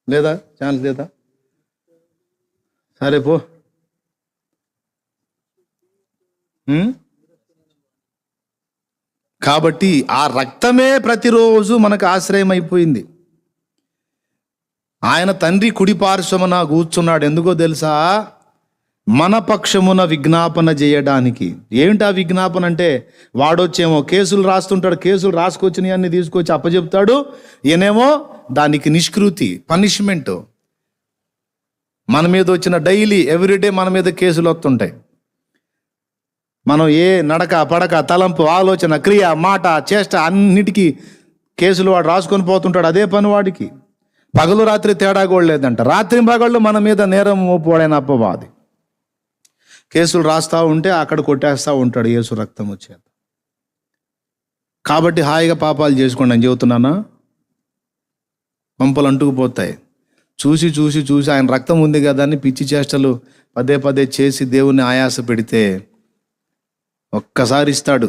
లేదా? ఛాన్స్ లేదా? సరే పో. కాబట్టి ఆ రక్తమే ప్రతిరోజు మనకు ఆశ్రయం అయిపోయింది. ఆయన తండ్రి కుడి పార్శ్వమున కూర్చున్నాడు. ఎందుకో తెలుసా? మన పక్షమున విజ్ఞాపన చేయడానికి. ఏమిటి ఆ విజ్ఞాపన అంటే, వాడొచ్చేమో కేసులు రాస్తుంటాడు, కేసులు రాసుకొచ్చినవి అన్ని తీసుకొచ్చి అప్పచెప్తాడు. ఈయనేమో దానికి నిష్కృతి, పనిష్మెంట్. మన మీద వచ్చిన డైలీ ఎవ్రీడే మన మీద కేసులు వస్తుంటాయి. మనం ఏ నడక పడక తలంపు ఆలోచన క్రియ మాట చేష్ట అన్నిటికీ కేసులు వాడు రాసుకొని పోతుంటాడు. అదే పని వాడికి. పగలు రాత్రి తేడా కూడా లేదంట. రాత్రి పగళ్ళు మన మీద నేరం మోపువాడైన అపవాది కేసులు రాస్తూ ఉంటే అక్కడ కొట్టేస్తూ ఉంటాడు యేసు రక్తం వచ్చేది. కాబట్టి హాయిగా పాపాలు చేసుకోండి అని చెబుతున్నానా? పంపలు అంటుకుపోతాయి. చూసి చూసి చూసి ఆయన రక్తం ఉంది కదా అని పిచ్చి చేష్టలు పదే పదే చేసి దేవుణ్ణి ఆయాస పెడితే ఒక్కసారి ఇస్తాడు.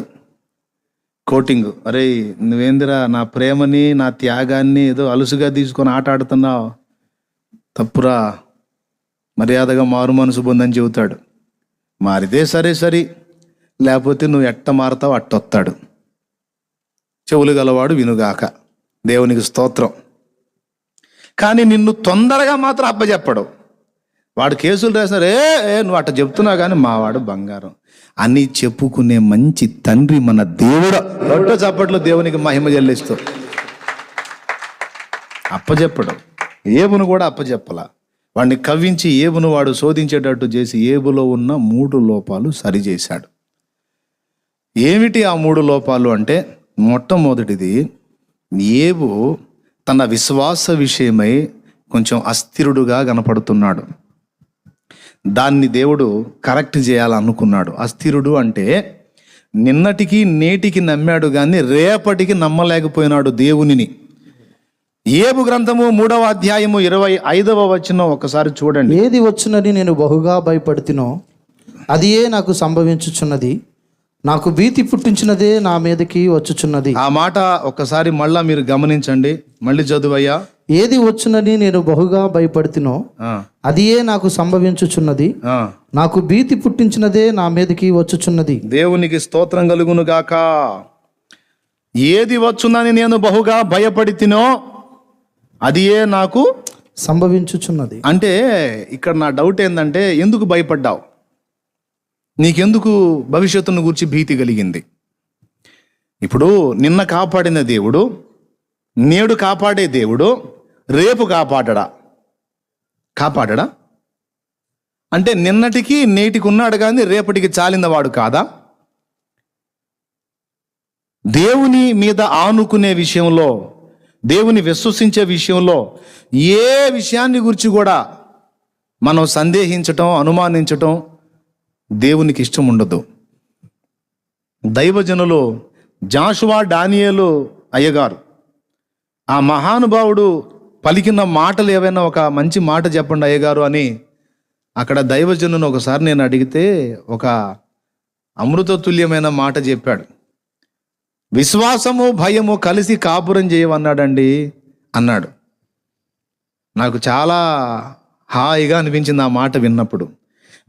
కోటింగ్. అరే నువ్వేందిరా నా ప్రేమని నా త్యాగాన్ని ఏదో అలుసుగా తీసుకొని ఆట ఆడుతున్నావు, తప్పురా, మర్యాదగా మారు మనసు పొందని చెబుతాడు. మారితే సరే, లేకపోతే నువ్వు ఎట్ట మారతావు అట్టొస్తాడు. చెవులు గలవాడు వినుగాక. దేవునికి స్తోత్రం. కానీ నిన్ను తొందరగా మాత్రం అప్పచెప్పడు. వాడు కేసులు రాసినారు, నువ్వు అట్ట చెప్తున్నావు కానీ మావాడు బంగారం అని చెప్పుకునే మంచి తండ్రి మన దేవుడు. రొట్టె చప్పట్లో దేవునికి మహిమ చెల్లిస్తూ అప్పచెప్పడు. ఏబును కూడా అప్పచెప్పలా. వాడిని కవ్వించి ఏబును వాడు శోధించేటట్టు చేసి ఏబులో ఉన్న 3 లోపాలు సరిచేశాడు. ఏమిటి ఆ 3 లోపాలు అంటే, మొట్టమొదటిది, ఏబు తన విశ్వాస విషయమై కొంచెం అస్థిరుడుగా కనపడుతున్నాడు. దాన్ని దేవుడు కరెక్ట్ చేయాలనుకున్నాడు. అస్థిరుడు అంటే నిన్నటికి నేటికి నమ్మాడు కానీ రేపటికి నమ్మలేకపోయినాడు దేవునిని. ఏబు గ్రంథము 3వ అధ్యాయము 25వ వచనం ఒకసారి చూడండి. ఏది వచ్చునని నేను బహుగా భయపడుతునో అది నాకు సంభవించుచున్నది, నాకు భీతి పుట్టించినదే నా మీదకి వచ్చుచున్నది. ఆ మాట ఒక్కసారి మళ్ళా మీరు గమనించండి. మళ్ళీ చదువయ్యా. ఏది వచ్చునని నేను బహుగా భయపడుతునో అది నాకు సంభవించుచున్నది, నాకు భీతి పుట్టించినదే నా మీదకి వచ్చుచున్నది. దేవునికి స్తోత్రం కలుగును గాక. ఏది వచ్చునని నేను బహుగా భయపడితినో అది నాకు సంభవించుచున్నది. అంటే ఇక్కడ నా డౌట్ ఏంటంటే, ఎందుకు భయపడ్డావు? నీకెందుకు భవిష్యత్తును గురించి భీతి కలిగింది? ఇప్పుడు నిన్న కాపాడిన దేవుడు, నేడు కాపాడే దేవుడు రేపు కాపాడడా? అంటే నిన్నటికి నేటికి ఉన్నాడు కానీ రేపటికి చాలినవాడు కాదా? దేవుని మీద ఆనుకునే విషయంలో, దేవుని విశ్వసించే విషయంలో ఏ విషయాన్ని గురించి కూడా మనం సందేహించటం, అనుమానించటం దేవునికి ఇష్టం ఉండదు. దైవజనులు జాషువా డానియేలు అయ్యగారు, ఆ మహానుభావుడు పలికిన మాటలు ఏవైనా ఒక మంచి మాట చెప్పండి అయ్యగారు అని అక్కడ దైవజనును ఒకసారి నేను అడిగితే ఒక అమృతతుల్యమైన మాట చెప్పాడు. విశ్వాసము భయము కలిసి కాపురం చేయవన్నాడండి అన్నాడు. నాకు చాలా హాయిగా అనిపించింది ఆ మాట విన్నప్పుడు.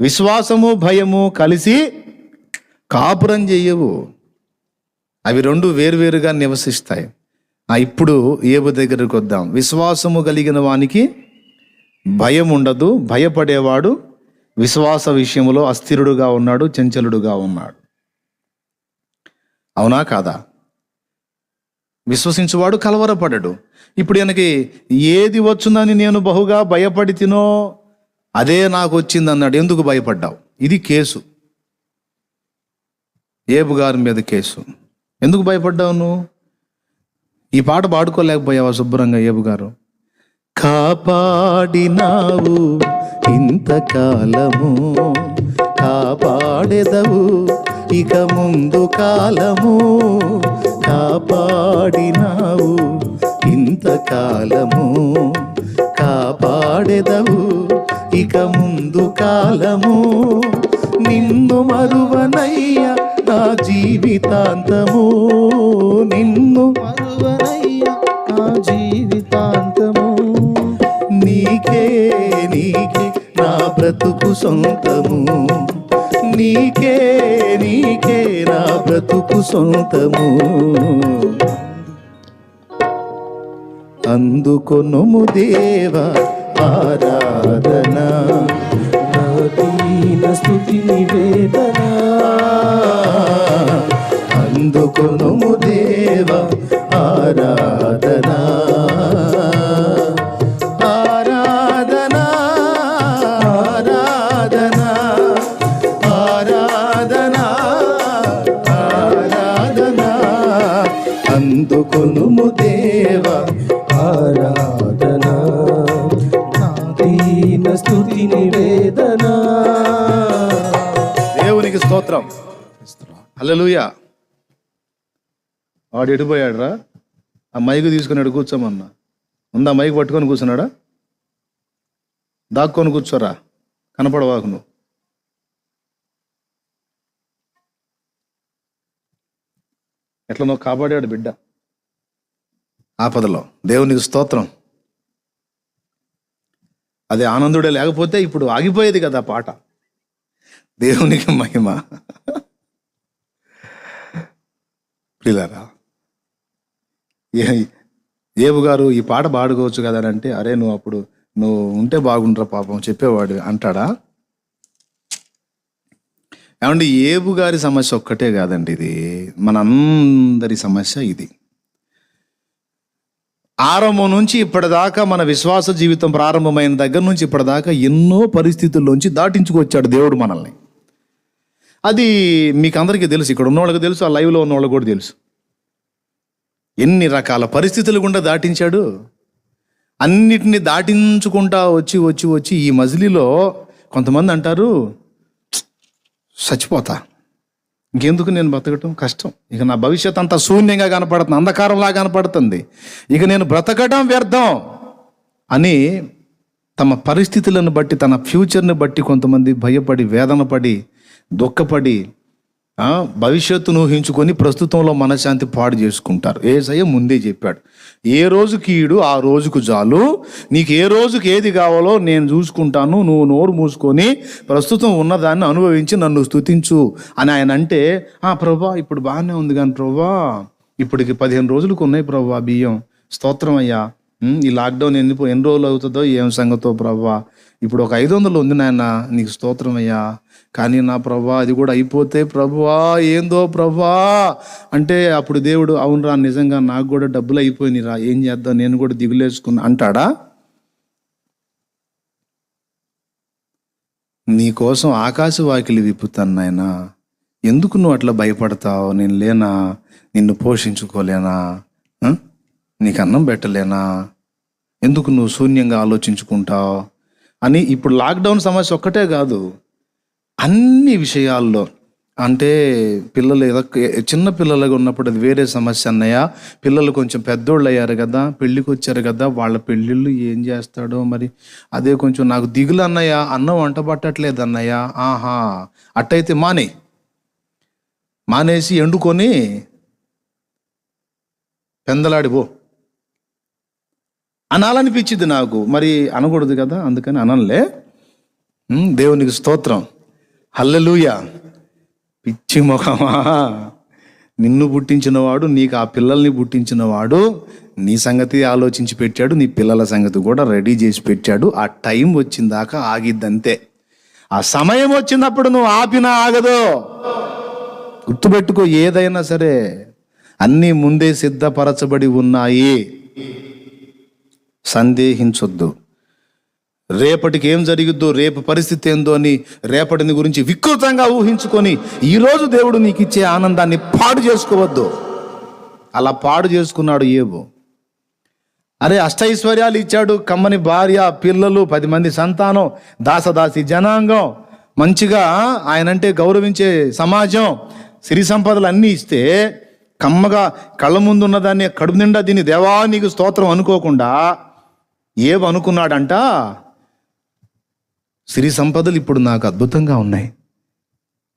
విశ్వాసము భయము కలిసి కాపురం చేయవు, అవి 2 వేరువేరుగా నివసిస్తాయి. ఇప్పుడు ఏబు దగ్గరకు వద్దాం. విశ్వాసము కలిగిన వానికి భయం ఉండదు, భయపడేవాడు విశ్వాస విషయంలో అస్థిరుడుగా ఉన్నాడు, చంచలుడుగా ఉన్నాడు. అవునా కాదా? విశ్వసించువాడు కలవరపడడు. ఇప్పుడు ఈయనకి ఏది వచ్చునని నేను బహుగా భయపడితినో అదే నాకు వచ్చింది అన్నాడు. ఎందుకు భయపడ్డావు? ఇది కేసు, ఏబు గారి మీద కేసు. ఎందుకు భయపడ్డావు నువ్వు? ఈ పాట పాడుకోలేకపోయావా శుభ్రంగా? ఏబు గారు, కాపాడినావు ఇంతకాలము, కాపాడెదవు ఇక ముందు కాలము, కాపాడినావు ఇంతకాలము, కాపాడెదవు ఇక ముందు కాలము, నిన్ను మరువనయ్యా నా జీవితాంతము, నిన్ను మరువనయ్యా నా జీవితాంతము, నీకే నా బ్రతుకు సొంతము, నీకే నా బ్రతుకు సొంతము, అందుకొనుము దేవా ఆరాధన, దీన స్తుతి నివేదన, అందుకొనుము దేవా ఆరాధన, ఆరాధన, ఆరాధన, ఆరాధన, ఆరాధన, అందుకొనుము దేవా ఆరాధన, దీన స్తుతి నివేదన. దేవునికి స్తోత్రం. హల్లెలూయా. వాడు ఎడిపోయాడు రా? ఆ మైకు తీసుకున్నాడు కూర్చోమన్నా. ఉందా మైకు పట్టుకొని కూర్చున్నాడా? దాక్కొని కూర్చోరా, కనపడవాకు నువ్వు. ఎట్లనో కాపాడాడు బిడ్డ ఆపదలో. దేవునికి స్తోత్రం. అదే ఆనందుడే లేకపోతే ఇప్పుడు ఆగిపోయేది కదా పాట. దేవునికి మహిమ. ప్రియులారా, ఏబు గారు ఈ పాట పాడుకోవచ్చు కదా అని అంటే, అరే నువ్వు ఉంటే బాగుంటారా పాపం చెప్పేవాడు అంటాడా? ఏమండి, ఏబు గారి సమస్య ఒక్కటే కాదండి, ఇది మనందరి సమస్య. ఇది ఆరంభం నుంచి ఇప్పటిదాకా, మన విశ్వాస జీవితం ప్రారంభమైన దగ్గర నుంచి ఇప్పటిదాకా ఎన్నో పరిస్థితుల్లోంచి దాటించుకొచ్చాడు దేవుడు మనల్ని. అది మీకు అందరికీ తెలుసు, ఇక్కడ ఉన్న వాళ్ళకి తెలుసు, ఆ లైవ్లో ఉన్న వాళ్ళకి కూడా తెలుసు. ఎన్ని రకాల పరిస్థితులు గుండా దాటించాడు. అన్నిటినీ దాటించుకుంటా వచ్చి వచ్చి వచ్చి ఈ మజిలీలో కొంతమంది అంటారు, చచ్చిపోతా, ఇంకెందుకు నేను బతకటం, కష్టం, ఇక నా భవిష్యత్ అంతా శూన్యంగా కనపడుతుంది, అంధకారంలా కనపడుతుంది, ఇక నేను బ్రతకడం వ్యర్థం అని తమ పరిస్థితులను బట్టి, తన ఫ్యూచర్ని బట్టి కొంతమంది భయపడి, వేదన పడి, దుఃఖపడి, భవిష్యత్తును ఊహించుకొని ప్రస్తుతంలో మనశ్శాంతి పాడు చేసుకుంటారు. యేసయ్య ముందే చెప్పాడు, ఏ రోజుకి ఈడు ఆ రోజుకు చాలు, నీకు ఏ రోజుకి ఏది కావాలో నేను చూసుకుంటాను, నువ్వు నోరు మూసుకొని ప్రస్తుతం ఉన్నదాన్ని అనుభవించి నన్ను స్తుతించు అని ఆయన అంటే, ప్రభా ఇప్పుడు బాగానే ఉంది కానీ ప్రభా ఇప్పటికి 15 రోజులకు ఉన్నాయి ప్రభా బియ్యం, స్తోత్రం అయ్యా, ఈ లాక్డౌన్ ఎన్ని రోజులు అవుతుందో ఏం సంగతో ప్రభా, ఇప్పుడు ఒక 500 ఉంది నాయన, నీకు స్తోత్రం అయ్యా, కానీ నా ప్రభా అది కూడా అయిపోతే ప్రభువా ఏందో ప్రభా అంటే, అప్పుడు దేవుడు అవునరా నిజంగా నాకు కూడా డబ్బులు అయిపోయినరా, ఏం చేద్దాం, నేను కూడా దిగులేసుకున్నా అంటాడా? నీకోసం ఆకాశ వాకిలి విప్పుతాను నాయనా, ఎందుకు నువ్వు అట్లా భయపడతావు, నేను లేనా, నిన్ను పోషించుకోలేనా, నీకు అన్నం పెట్టలేనా, ఎందుకు నువ్వు శూన్యంగా ఆలోచించుకుంటావు అని. ఇప్పుడు లాక్డౌన్ సమస్య ఒక్కటే కాదు, అన్ని విషయాల్లో. అంటే పిల్లలు ఏదో చిన్న పిల్లలుగా ఉన్నప్పుడు అది వేరే సమస్య అన్నయ్య, పిల్లలు కొంచెం పెద్దోళ్ళు అయ్యారు కదా, పెళ్ళికి వచ్చారు కదా, వాళ్ళ పెళ్ళిళ్ళు ఏం చేస్తాడో మరి, అదే కొంచెం నాకు దిగులు అన్నయ్య, అన్నం వంట పట్టట్లేదు అన్నయ్య. అట్టయితే మానేసి ఎండుకొని పెందలాడిపో అనాలనిపించింది నాకు, మరి అనకూడదు కదా, అందుకని అనలే. దేవునికి స్తోత్రం, హల్లెలూయా. పిచ్చి ముఖమా, నిన్ను పుట్టించినవాడు, నీకు ఆ పిల్లల్ని పుట్టించినవాడు నీ సంగతి ఆలోచించి పెట్టాడు, నీ పిల్లల సంగతి కూడా రెడీ చేసి పెట్టాడు. ఆ టైం వచ్చిందాకా ఆగిద్దంతే. ఆ సమయం వచ్చినప్పుడు నువ్వు ఆపినా ఆగదు. గుర్తుపెట్టుకో, ఏదైనా సరే అన్నీ ముందే సిద్ధపరచబడి ఉన్నాయి, సందేహించొద్దు. రేపటికి ఏం జరిగిద్దో, రేపు పరిస్థితి ఏందో అని రేపటిని గురించి వికృతంగా ఊహించుకొని ఈరోజు దేవుడు నీకు ఇచ్చే ఆనందాన్ని పాడు చేసుకోవద్దు. అలా పాడు చేసుకున్నాడు ఏబు. అరే అష్టైశ్వర్యాలు ఇచ్చాడు, కమ్మని భార్య, పిల్లలు, 10 మంది సంతానం, దాసదాసి జనాంగం, మంచిగా ఆయనంటే గౌరవించే సమాజం, సిరి సంపదలు అన్నీ ఇస్తే కమ్మగా కళ్ళ ముందు ఉన్నదాన్ని కడుపు నిండా దీన్ని దేవా నీకు స్తోత్రం అనుకోకుండా ఏబు అనుకున్నాడంట, సిరి సంపదలు ఇప్పుడు నాకు అద్భుతంగా ఉన్నాయి,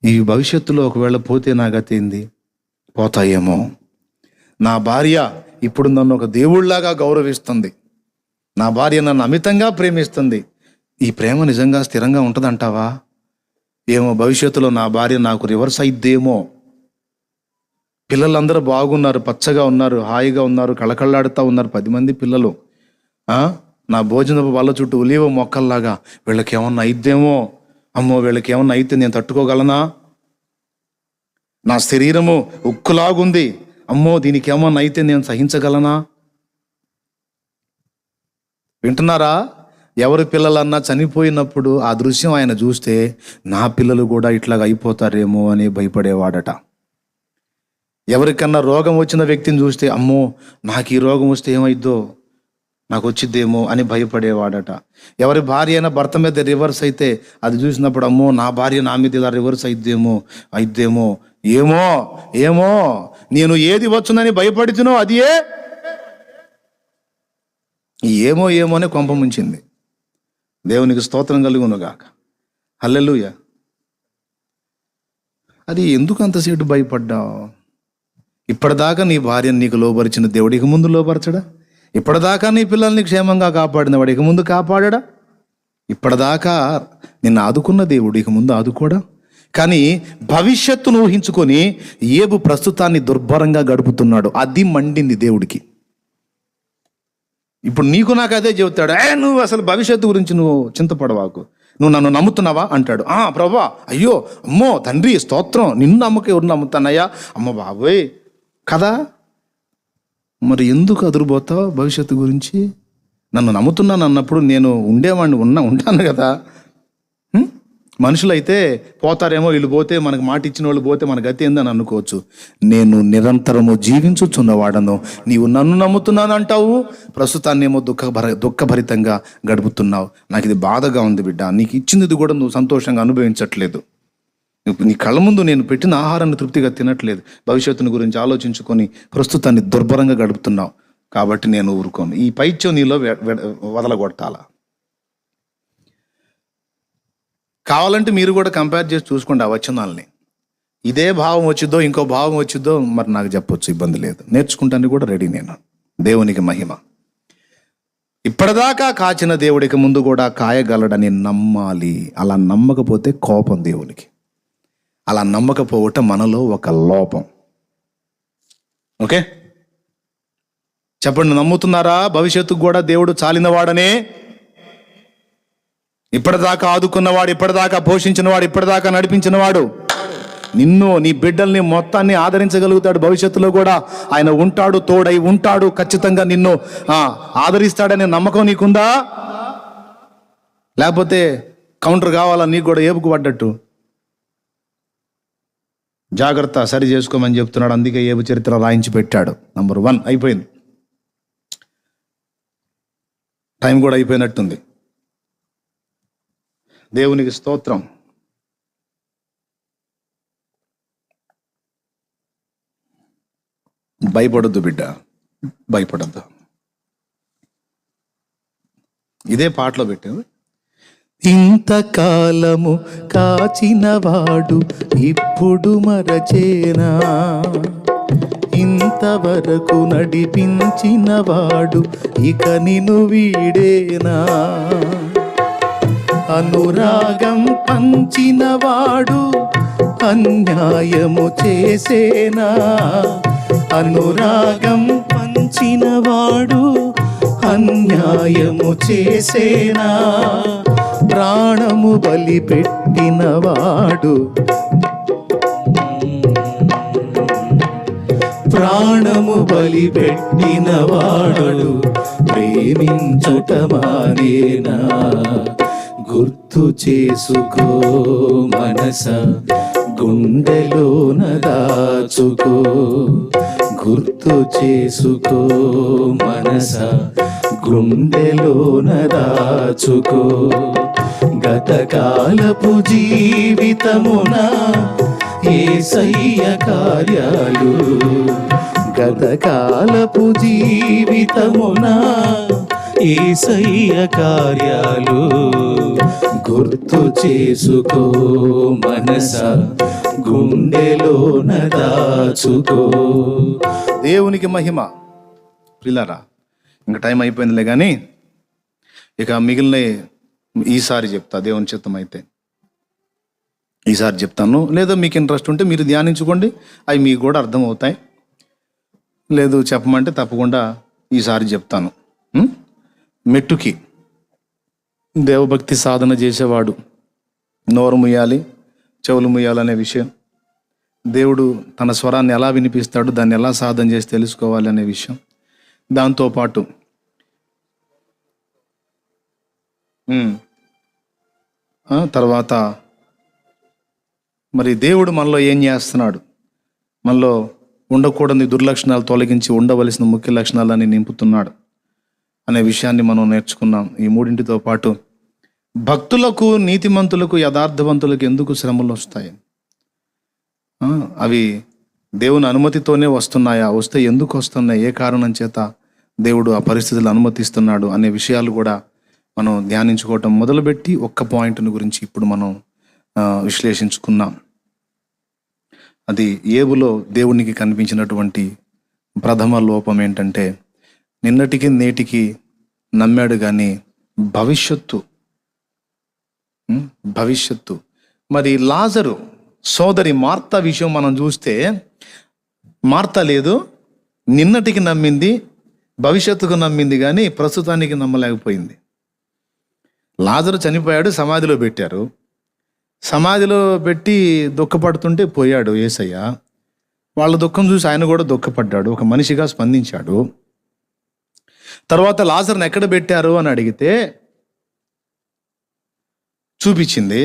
ఈ భవిష్యత్తులో ఒకవేళ పోతే నా గతి ఏంది, పోతాయేమో, నా భార్య ఇప్పుడు నన్ను ఒక దేవుళ్లాగా గౌరవిస్తుంది, నా భార్య నన్ను అమితంగా ప్రేమిస్తుంది, ఈ ప్రేమ నిజంగా స్థిరంగా ఉంటుందంటావా, ఏమో భవిష్యత్తులో నా భార్య నాకు రివర్స్ అయిద్దేమో, పిల్లలందరూ బాగున్నారు, పచ్చగా ఉన్నారు, హాయిగా ఉన్నారు, కళకళలాడుతూ ఉన్నారు, 10 మంది పిల్లలు, నా భోజనపు వాళ్ళ చుట్టూ ఉలివ మొక్కల్లాగా, వీళ్ళకి ఏమన్నా అయిద్దేమో, అమ్మో వీళ్ళకి ఏమన్నా అయితే నేను తట్టుకోగలనా, నా శరీరము ఉక్కులాగుంది, అమ్మో దీనికి ఏమన్నా అయితే నేను సహించగలనా. వింటున్నారా? ఎవరి పిల్లలన్నా చనిపోయినప్పుడు ఆ దృశ్యం ఆయన చూస్తే నా పిల్లలు కూడా ఇట్లాగా అయిపోతారేమో అని భయపడేవాడట. ఎవరికన్నా రోగం వచ్చిన వ్యక్తిని చూస్తే అమ్మో నాకు ఈ రోగం వస్తే ఏమైద్దో, నాకు వచ్చిద్దేమో అని భయపడేవాడట. ఎవరి భార్య అయినా భర్త మీద రివర్స్ అయితే అది చూసినప్పుడు అమ్మో నా భార్య నా మీద ఇలా రివర్స్ అయిద్దేమో ఏమో ఏమో నేను ఏది వచ్చునని భయపడుతునో అది ఏమో అనే కొంప ముంచింది. దేవునికి స్తోత్రం కలుగునుగాక, హల్లెలూయా. అది ఎందుకు అంతసేపు భయపడ్డావు, ఇప్పటిదాకా నీ భార్యను నీకు లోపరిచిన దేవుడు ఇక ముందు లోపరచడా? ఇప్పటిదాకా నీ పిల్లల్ని క్షేమంగా కాపాడిన వాడు ఇక ముందు కాపాడా? ఇప్పటిదాకా నిన్ను ఆదుకున్న దేవుడు ఇక ముందు ఆదుకోడా? కానీ భవిష్యత్తును ఊహించుకొని ఏబు ప్రస్తుతాన్ని దుర్భరంగా గడుపుతున్నాడు. అది మండింది దేవుడికి. ఇప్పుడు నీకు నాకు అదే చెబుతాడు, నువ్వు అసలు భవిష్యత్తు గురించి నువ్వు చింతపడవాకు, నువ్వు నన్ను నమ్ముతున్నావా అంటాడు. ప్రభా, అయ్యో, అమ్మో తండ్రి స్తోత్రం, నిన్ను నమ్మక ఎవరు నమ్ముతానయ్యా, అమ్మ బాబోయ్ కదా. మరి ఎందుకు అదురుపోతావు భవిష్యత్తు గురించి? నన్ను నమ్ముతున్నాను అన్నప్పుడు నేను ఉండేవాడిని ఉంటాను కదా. మనుషులైతే పోతారేమో, వీళ్ళు పోతే మనకు మాట ఇచ్చిన వాళ్ళు పోతే మన గతి ఏందని అనుకోవచ్చు. నేను నిరంతరము జీవించుచున్నవాడను, నీవు నన్ను నమ్ముతున్నాను అంటావు, ప్రస్తుతాన్నేమో దుఃఖభరితంగా గడుపుతున్నావు. నాకు ఇది బాధగా ఉంది బిడ్డ, నీకు ఇచ్చింది కూడా నువ్వు సంతోషంగా అనుభవించట్లేదు. నీ కళ్ళ ముందు నేను పెట్టిన ఆహారాన్ని తృప్తిగా తినట్లేదు, భవిష్యత్తుని గురించి ఆలోచించుకొని ప్రస్తుతాన్ని దుర్భరంగా గడుపుతున్నావు. కాబట్టి నేను ఊరుకోను, ఈ పైత్యం నీలో వదలగొట్టాలా. కావాలంటే మీరు కూడా కంపేర్ చేసి చూసుకోండి ఆ వచనాల్ని. ఇదే భావం వచ్చిద్దో ఇంకో భావం వచ్చిద్దో మరి నాకు చెప్పొచ్చు, ఇబ్బంది లేదు, నేర్చుకుంటానికి కూడా రెడీ నేను. దేవునికి మహిమ. ఇప్పటిదాకా కాచిన దేవుడికి ముందు కూడా కాయగలడని నమ్మాలి. అలా నమ్మకపోతే కోపం దేవునికి. అలా నమ్మకపోవటం మనలో ఒక లోపం. ఓకే, చెప్పండి, నమ్ముతున్నారా భవిష్యత్తుకు కూడా దేవుడు చాలినవాడనే? ఇప్పటిదాకా ఆదుకున్నవాడు, ఇప్పటిదాకా పోషించినవాడు, ఇప్పటిదాకా నడిపించినవాడు నిన్ను, నీ బిడ్డల్ని మొత్తాన్ని ఆదరించగలుగుతాడు. భవిష్యత్తులో కూడా ఆయన ఉంటాడు, తోడై ఉంటాడు, ఖచ్చితంగా నిన్ను ఆదరిస్తాడనే నమ్మకం నీకుందా? లేకపోతే కౌంటర్ కావాలా నీకు కూడా ఏపుకు పడ్డట్టు? జాగ్రత్త, సరి చేసుకోమని చెప్తున్నాడు. అందుకే ఏబు చరిత్ర రాయించి పెట్టాడు. నంబర్ 1 అయిపోయింది. టైం కూడా అయిపోయినట్టుంది. దేవునికి స్తోత్రం. భయపడొద్దు బిడ్డ, భయపడొద్దు. ఇదే పాటలో పెట్టావు. ఇంతకాలము కాచినవాడు ఇప్పుడు మరచేనా, ఇంతవరకు నడిపించినవాడు ఇక నిన్ను వీడేనా, అనురాగం పంచినవాడు అన్యాయము చేసేనా, అనురాగం పంచినవాడు అన్యాయము చేసేనా, ప్రాణము బలి పెట్టినవాడు, ప్రాణము బలి పెట్టినవాడు ప్రేమించుటమానేనా, గుర్తు చేసుకో మనస గుండెలోన దాచుకో, గుర్తు చేసుకో మనస గుండెలోన దాచుకో, గతకాలపు జీవితమున యేసయ్య కార్యాలు, గతకాలపు జీవితమున యేసయ్య కార్యాలు గుర్తు చేసుకో మనస గుండెలోన దాచుకో. దేవునికి మహిమ. పిల్లరా, ఇంకా టైం అయిపోయిందిలే కానీ ఇక మిగిలిన ఈసారి చెప్తా, దేవుని చిత్తం అయితే ఈసారి చెప్తాను. లేదా మీకు ఇంట్రెస్ట్ ఉంటే మీరు ధ్యానించుకోండి, అవి మీకు కూడా అర్థమవుతాయి. లేదు చెప్పమంటే తప్పకుండా ఈసారి చెప్తాను. మెట్టుకి దేవభక్తి సాధన చేసేవాడు నోరు ముయ్యాలి, చెవులు ముయ్యాలనే విషయం, దేవుడు తన స్వరాన్ని ఎలా వినిపిస్తాడు, దాన్ని ఎలా సాధన చేసి తెలుసుకోవాలి అనే విషయం, దాంతోపాటు తర్వాత మరి దేవుడు మనలో ఏం చేస్తున్నాడు, మనలో ఉండకూడని దుర్లక్షణాలు తొలగించి ఉండవలసిన ముఖ్య లక్షణాలని నింపుతున్నాడు అనే విషయాన్ని మనం నేర్చుకున్నాం. ఈ మూడింటితో పాటు భక్తులకు, నీతిమంతులకు, యథార్థవంతులకు ఎందుకు శ్రమలు వస్తాయి, అవి దేవుని అనుమతితోనే వస్తున్నాయా, వస్తే ఎందుకు వస్తున్నాయి, ఏ కారణం చేత దేవుడు ఆ పరిస్థితులు అనుమతిస్తున్నాడు అనే విషయాలు కూడా మనం ధ్యానించుకోవటం మొదలుపెట్టి ఒక్క పాయింట్ని గురించి ఇప్పుడు మనం విశ్లేషించుకున్నాం. అది ఏబులో దేవునికి కనిపించినటువంటి ప్రథమ లోపం ఏంటంటే నిన్నటికి నేటికి నమ్మాడు కానీ భవిష్యత్తు మరి లాజరు సోదరి మార్త విషయం మనం చూస్తే మార్త లేదు, నిన్నటికి నమ్మింది, భవిష్యత్తుకు నమ్మింది కానీ ప్రస్తుతానికి నమ్మలేకపోయింది. లాజరు చనిపోయాడు, సమాధిలో పెట్టారు. సమాధిలో పెట్టి దుఃఖపడుతుంటే పోయాడు యేసయ్య. వాళ్ళ దుఃఖం చూసి ఆయన కూడా దుఃఖపడ్డాడు, ఒక మనిషిగా స్పందించాడు. తర్వాత లాజర్ని ఎక్కడ పెట్టారు అని అడిగితే చూపించింది.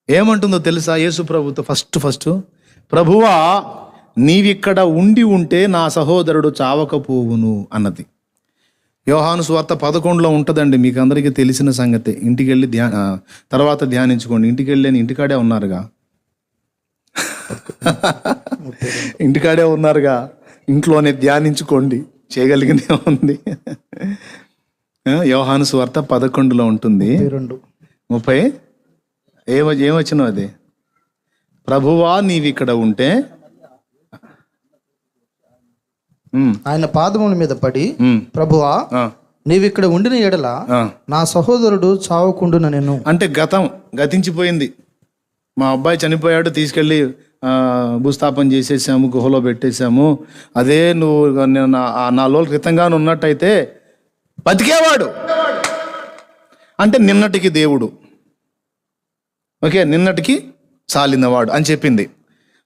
ఏమంటుందో తెలుసా యేసు ప్రభుతో? ఫస్ట్ ప్రభువా, నీవిక్కడ ఉండి ఉంటే నా సహోదరుడు చావకపోవును అన్నది. యోహాను సువార్త 11లో ఉంటుందండి, మీకు అందరికీ తెలిసిన సంగతే. ఇంటికి వెళ్ళి తర్వాత ధ్యానించుకోండి. ఇంటికి వెళ్ళి ఇంటికాడే ఉన్నారుగా, ఇంట్లోనే ధ్యానించుకోండి, చేయగలిగినే ఉంది. యోహాను సువార్త 11లో ఉంటుంది. 30 ఏమొచ్చినా అది, ప్రభువా నీవిక్కడ ఉంటే ఆయన పాదముల మీద పడి, ప్రభువా నీవిక్కడ ఉండిన ఎడల నా సహోదరుడు చావకుండున నేను. అంటే గతించిపోయింది. మా అబ్బాయి చనిపోయాడు, తీసుకెళ్ళి భూస్థాపన చేసేసాము, గుహలో పెట్టేశాము. అదే నువ్వు 4 రోజుల క్రితంగానే ఉన్నట్టయితే బతికేవాడు. అంటే నిన్నటికి దేవుడు, ఓకే, నిన్నటికి చాలినవాడు అని చెప్పింది.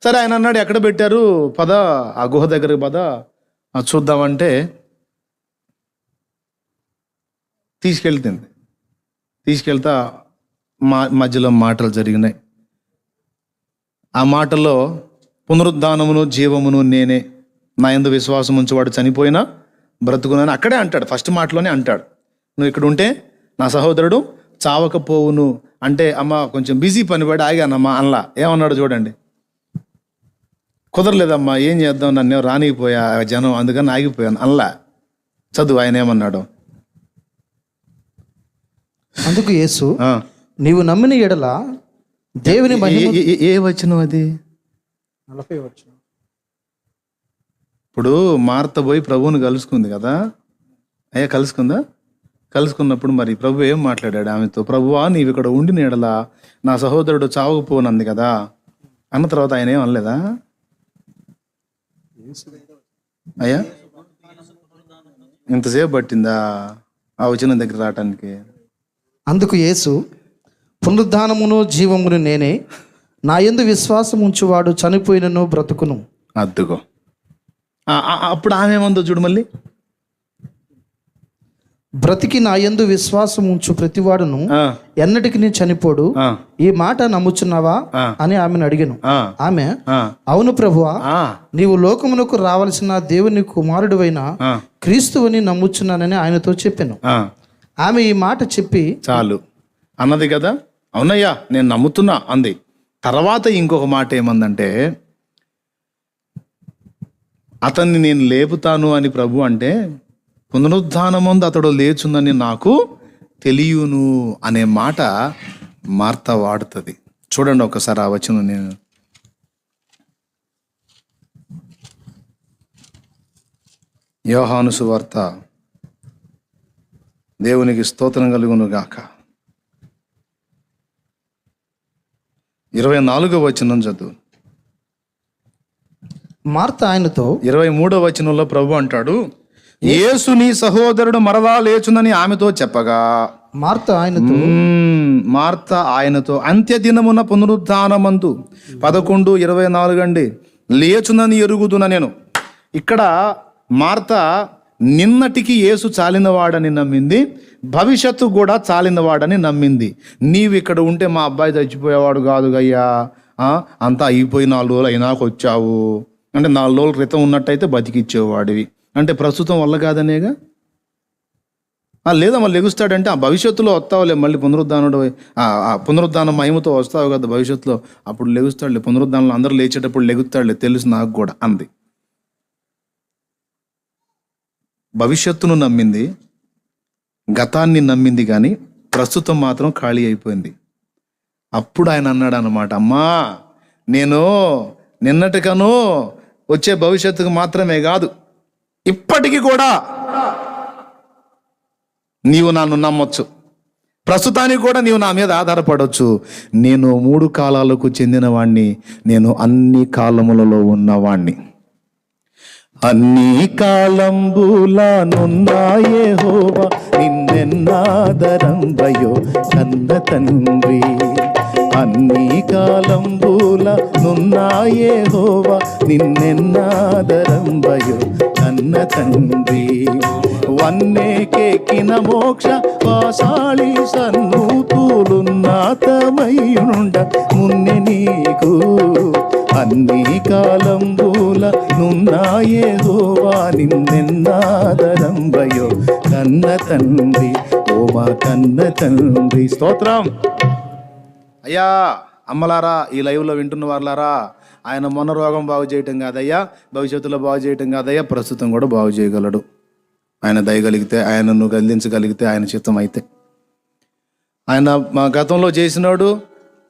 సరే, ఆయన అన్నాడు ఎక్కడ పెట్టారు, పద ఆ గుహ దగ్గరకు పద చూద్దామంటే తీసుకెళ్తా మధ్యలో మాటలు జరిగినాయి. ఆ మాటల్లో పునరుద్ధానమును జీవమును నేనే, నా యందు విశ్వాసం ఉంచేవాడు చనిపోయినా బ్రతుకునని అక్కడే అంటాడు. ఫస్ట్ మాటలోనే అంటాడు, నువ్వు ఇక్కడ ఉంటే నా సహోదరుడు చావకపోవును. అంటే అమ్మ కొంచెం బిజీ పనిపడి ఆగానమ్మా అనలా. ఏమన్నాడు చూడండి, కుదరలేదమ్మా, ఏం చేద్దాం, నన్ను రానిపోయా జనం, అందుకని ఆగిపోయాను అనలా. చదువు ఆయన ఏమన్నాడు. అందుకు యేసు, నీవు నమ్మిన ఎడల దేవుని ఏ వచనం అది? 40 వచనం. ఇప్పుడు మార్త పోయి ప్రభువుని కలుసుకుంది కదా, కలుసుకున్నప్పుడు మరి ప్రభు ఏం మాట్లాడాడు ఆమెతో? ప్రభువా నీవు ఇక్కడ ఉండిన ఎడల నా సహోదరుడు చావకపోనంది కదా అన్న తర్వాత ఆయన ఏం అనలేదా? అయ్యా, ఇంతసేపు పట్టిందా ఆ వచనం దగ్గర రావటానికి? అందుకు యేసు, పునరుద్ధానమును జీవమును నేనే, నా యందు విశ్వాసం ఉంచువాడు చనిపోయినను బ్రతుకును. అద్దుకో. అప్పుడు ఆమె ఏమందో చూడు, మళ్ళీ బ్రతికి నా యందు విశ్వాసం ఉంచు ప్రతివాడును ఎన్నటికి నీ చనిపోడు, ఈ మాట నమ్ముచున్నావా అని ఆమెను అడిగాను. ఆమె, అవును ప్రభువా, నీవు లోకమునకు రావలసిన దేవుని కుమారుడువైన క్రీస్తువని నమ్ముచున్నానని ఆయనతో చెప్పాను. ఆమె ఈ మాట చెప్పి చాలు అన్నది కదా. అవునయ్యా నేను నమ్ముతున్నా అంది. తర్వాత ఇంకొక మాట ఏమందంటే, అతన్ని నేను లేపుతాను అని ప్రభు అంటే పునరుద్ధానమందు అతడు లేచుందని నాకు తెలియను అనే మాట మార్త వాడుతుంది. చూడండి ఒకసారి ఆ వచనం. నేను యోహాను సువార్త, దేవునికి స్తోత్రం కలుగును గాక, 24వ వచనం చదువు. మార్త ఆయనతో 23వ వచనంలో ప్రభు అంటాడు, యేసు నీ సహోదరుడు మరలా లేచునని ఆమెతో చెప్పగా మార్త ఆయనతో అంత్య దినమున పునరుద్ధానమందు 11:24 అండి, లేచునని ఎరుగుదున నేను. ఇక్కడ మార్త నిన్నటికి యేసు చాలినవాడని నమ్మింది, భవిష్యత్తు కూడా చాలినవాడని నమ్మింది. నీవు ఇక్కడ ఉంటే మా అబ్బాయి చచ్చిపోయేవాడు కాదు అయ్యా, అంతా అయిపోయి 4 రోజులు అయినాక వచ్చావు అంటే 4 రోజుల క్రితం ఉన్నట్టయితే బతికిచ్చేవాడివి అంటే ప్రస్తుతం వల్ల కాదనేగా. లేదా మళ్ళీ లెగుస్తాడంటే ఆ భవిష్యత్తులో వస్తావులే, మళ్ళీ పునరుద్ధానం మహిమతో వస్తావు కదా భవిష్యత్తులో, అప్పుడు లెగుస్తాడులే, పునరుద్ధానంలో అందరూ లేచేటప్పుడు లెగుస్తాడులే, తెలుసు నాకు కూడా అంది. భవిష్యత్తును నమ్మింది, గతాన్ని నమ్మింది, కానీ ప్రస్తుతం మాత్రం ఖాళీ అయిపోయింది. అప్పుడు ఆయన అన్నాడు అన్నమాట, అమ్మా నేను నిన్నటికను వచ్చే భవిష్యత్తుకు మాత్రమే కాదు, ఇప్పటికీ కూడా నీవు నన్ను నమ్మొచ్చు, ప్రస్తుతానికి కూడా నీవు నా మీద ఆధారపడవచ్చు. నేను 3 కాలాలకు చెందినవాణ్ణి, నేను అన్ని కాలములలో ఉన్నవాణ్ణి. అన్ని కాలంబులనున్న యెహోవా నిన్నెన్నాదరంబయో కన్న తండ్రి. అన్ని కాలంబులనున్న యెహోవా నిన్నెన్నాదరంబయో కన్న తండ్రి. వన్నేకెక్కిన మోక్ష పాశాళి సన్నూతులున్నాతమయుండ మున్నె నీకు. అన్ని కాలంబుల నున్న యెహోవా నిన్నెన్నాదరంబయో కన్న తండ్రి. ఓ మా కన్న తండ్రి. స్తోత్రం. అయ్యా అమ్మలారా, ఈ లైవ్లో వింటున్న వాళ్ళారా, ఆయన మొన్న రోగం బాగు చేయటం కాదయ్యా, భవిష్యత్తులో బాగు చేయటం కాదయ్యా, ప్రస్తుతం కూడా బాగు చేయగలడు. ఆయన దయగలిగితే, ఆయనను గద్దించగలిగితే, ఆయన చిత్తం అయితే. ఆయన మా గతంలో చేసినాడు,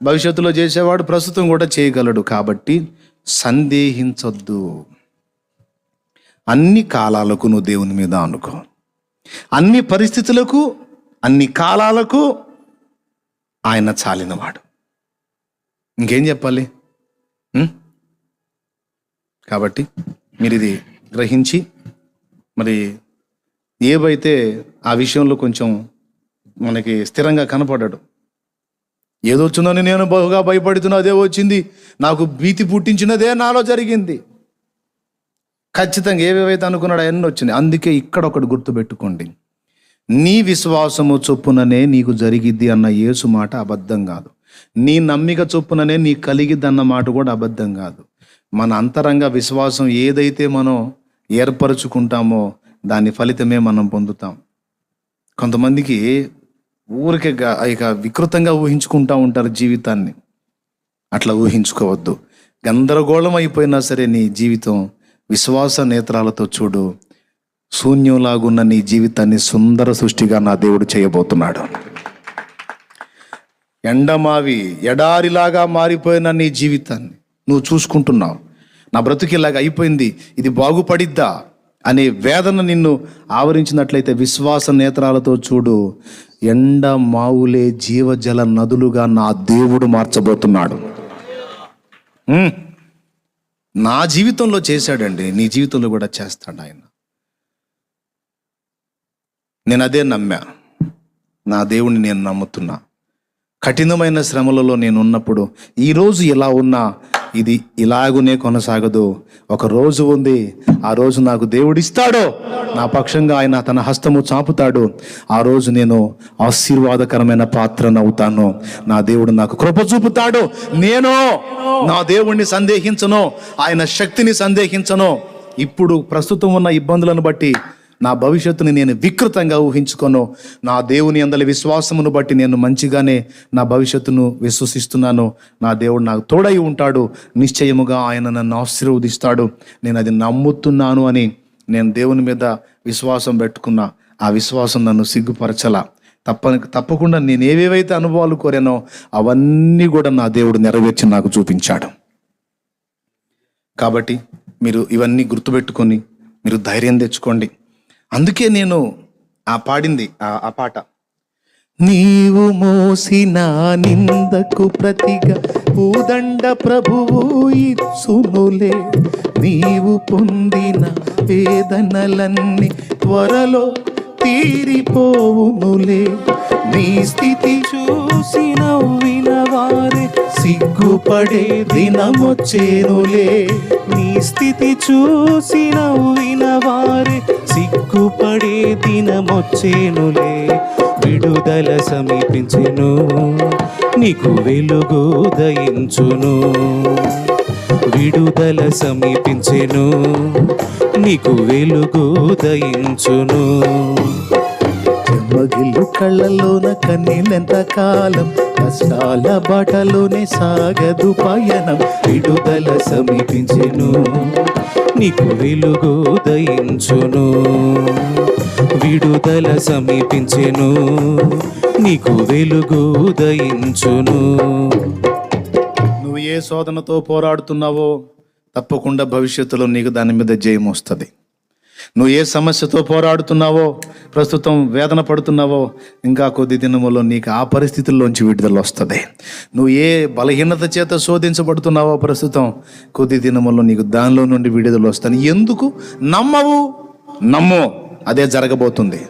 భవిష్యత్తులో చేసేవాడు, ప్రస్తుతం కూడా చేయగలడు. కాబట్టి సందేహించొద్దు. అన్ని కాలాలకు నువ్వు దేవుని మీద అనుకో. అన్ని పరిస్థితులకు, అన్ని కాలాలకు ఆయన చాలినవాడు. ఇంకేం చెప్పాలి? కాబట్టి మీరు ఇది గ్రహించి, మరి ఏవైతే ఆ విషయంలో కొంచెం మనకి స్థిరంగా కనపడ్డాడు. ఏదో వచ్చిందని నేను బహుగా భయపడుతున్నా, అదే వచ్చింది, నాకు భీతి పుట్టించినదే నాలో జరిగింది. ఖచ్చితంగా ఏవేవైతే అనుకున్నాడో అవన్నీ వచ్చినాయి. అందుకే ఇక్కడ ఒకటి గుర్తుపెట్టుకోండి, నీ విశ్వాసము చొప్పుననే నీకు జరిగిద్ది అన్న యేసు మాట అబద్ధం కాదు. నీ నమ్మిక చొప్పుననే నీకు కలిగిద్ది అన్న మాట కూడా అబద్ధం కాదు. మన అంతరంగ విశ్వాసం ఏదైతే మనం ఏర్పరచుకుంటామో దాని ఫలితమే మనం పొందుతాం. కొంతమందికి ఊరికే ఇక వికృతంగా ఊహించుకుంటూ ఉంటారు జీవితాన్ని. అట్లా ఊహించుకోవద్దు. గందరగోళం అయిపోయినా సరే నీ జీవితం విశ్వాస నేత్రాలతో చూడు. శూన్యంలాగున్న నీ జీవితాన్ని సుందర సృష్టిగా నా దేవుడు చేయబోతున్నాడు. ఎండమావి ఎడారిలాగా మారిపోయిన నీ జీవితాన్ని నువ్వు చూసుకుంటున్నావు. నా బ్రతుకిలాగా అయిపోయింది, ఇది బాగుపడిద్దా అనే వేదన నిన్ను ఆవరించినట్లయితే విశ్వాస నేత్రాలతో చూడు. ఎండ మావులే జీవజల నదులుగా నా దేవుడు మార్చబోతున్నాడు. నా జీవితంలో చేశాడండి, నీ జీవితంలో కూడా చేస్తాడు ఆయన. నేను అదే నమ్మా. నా దేవుణ్ణి నేను నమ్ముతున్నా. కఠినమైన శ్రమలలో నేను ఉన్నప్పుడు, ఈరోజు ఇలా ఉన్నా ఇది ఇలాగునే కొనసాగదు. ఒక రోజు ఉంది, ఆ రోజు నాకు దేవుడిస్తాడో, నా పక్షంగా ఆయన తన హస్తము చాపుతాడు. ఆ రోజు నేను ఆశీర్వాదకరమైన పాత్రనవుతాను. నా దేవుడు నాకు కృప చూపుతాడు. నేను నా దేవుణ్ణి సందేహించను, ఆయన శక్తిని సందేహించను. ఇప్పుడు ప్రస్తుతం ఉన్న ఇబ్బందులను బట్టి నా భవిష్యత్తుని నేను వికృతంగా ఊహించుకోను. నా దేవుని అందలి విశ్వాసమును బట్టి నేను మంచిగానే నా భవిష్యత్తును విశ్వసిస్తున్నాను. నా దేవుడు నాకు తోడై ఉంటాడు. నిశ్చయముగా ఆయన నన్ను ఆశీర్వదిస్తాడు. నేను అది నమ్ముతున్నాను అని నేను దేవుని మీద విశ్వాసం పెట్టుకున్నా. ఆ విశ్వాసం నన్ను సిగ్గుపరచలా. తప్పకుండా నేను ఏవేవైతే అనుభవాలు కోరానో అవన్నీ కూడా నా దేవుడు నెరవేర్చి నాకు చూపించాడు. కాబట్టి మీరు ఇవన్నీ గుర్తుపెట్టుకొని మీరు ధైర్యం తెచ్చుకోండి. అందుకే నేను పాడింది ఆ పాట. నీవు మోసిన నిందకు ప్రతిగా పూదండ ప్రభువు ఇచ్చునులే. నీవు పొందిన వేదనలన్నీ త్వరలో తీరిపోవునులే. నీ స్థితి చూసి నవ్విన వారే సిగ్గుపడే దినమొచ్చేనులే. నీ స్థితి చూసి నవ్విన వారే సిగ్గుపడే దినమొచ్చేనులే. విడుదల సమీపించెను, నీకు వెలుగు దయించును. విడుదల సమీపించెను, నీకు వెలుగు దయించును. చెమ్మగిల్లు కళ్ళల్లోన కన్నీళ్ళెంత కాలం, కష్టాల బాటలోనే సాగదు పయనం. విడుదల సమీపించెను, నీకు వెలుగు దయించును. విడుదల సమీపించెను, నీకు వెలుగు దయించును. నువ్వు ఏ శోధనతో పోరాడుతున్నావో తప్పకుండా భవిష్యత్తులో నీకు దాని మీద జయం వస్తుంది. నువ్వు ఏ సమస్యతో పోరాడుతున్నావో, ప్రస్తుతం వేదన పడుతున్నావో, ఇంకా కొద్ది దినములో నీకు ఆ పరిస్థితుల్లోంచి విడుదల వస్తుంది. నువ్వు ఏ బలహీనత చేత శోధించబడుతున్నావో ప్రస్తుతం, కొద్ది దినములో నీకు దానిలో నుండి విడుదల వస్తుంది. ఎందుకు నమ్మవు? నమ్ము, అదే జరగబోతుంది.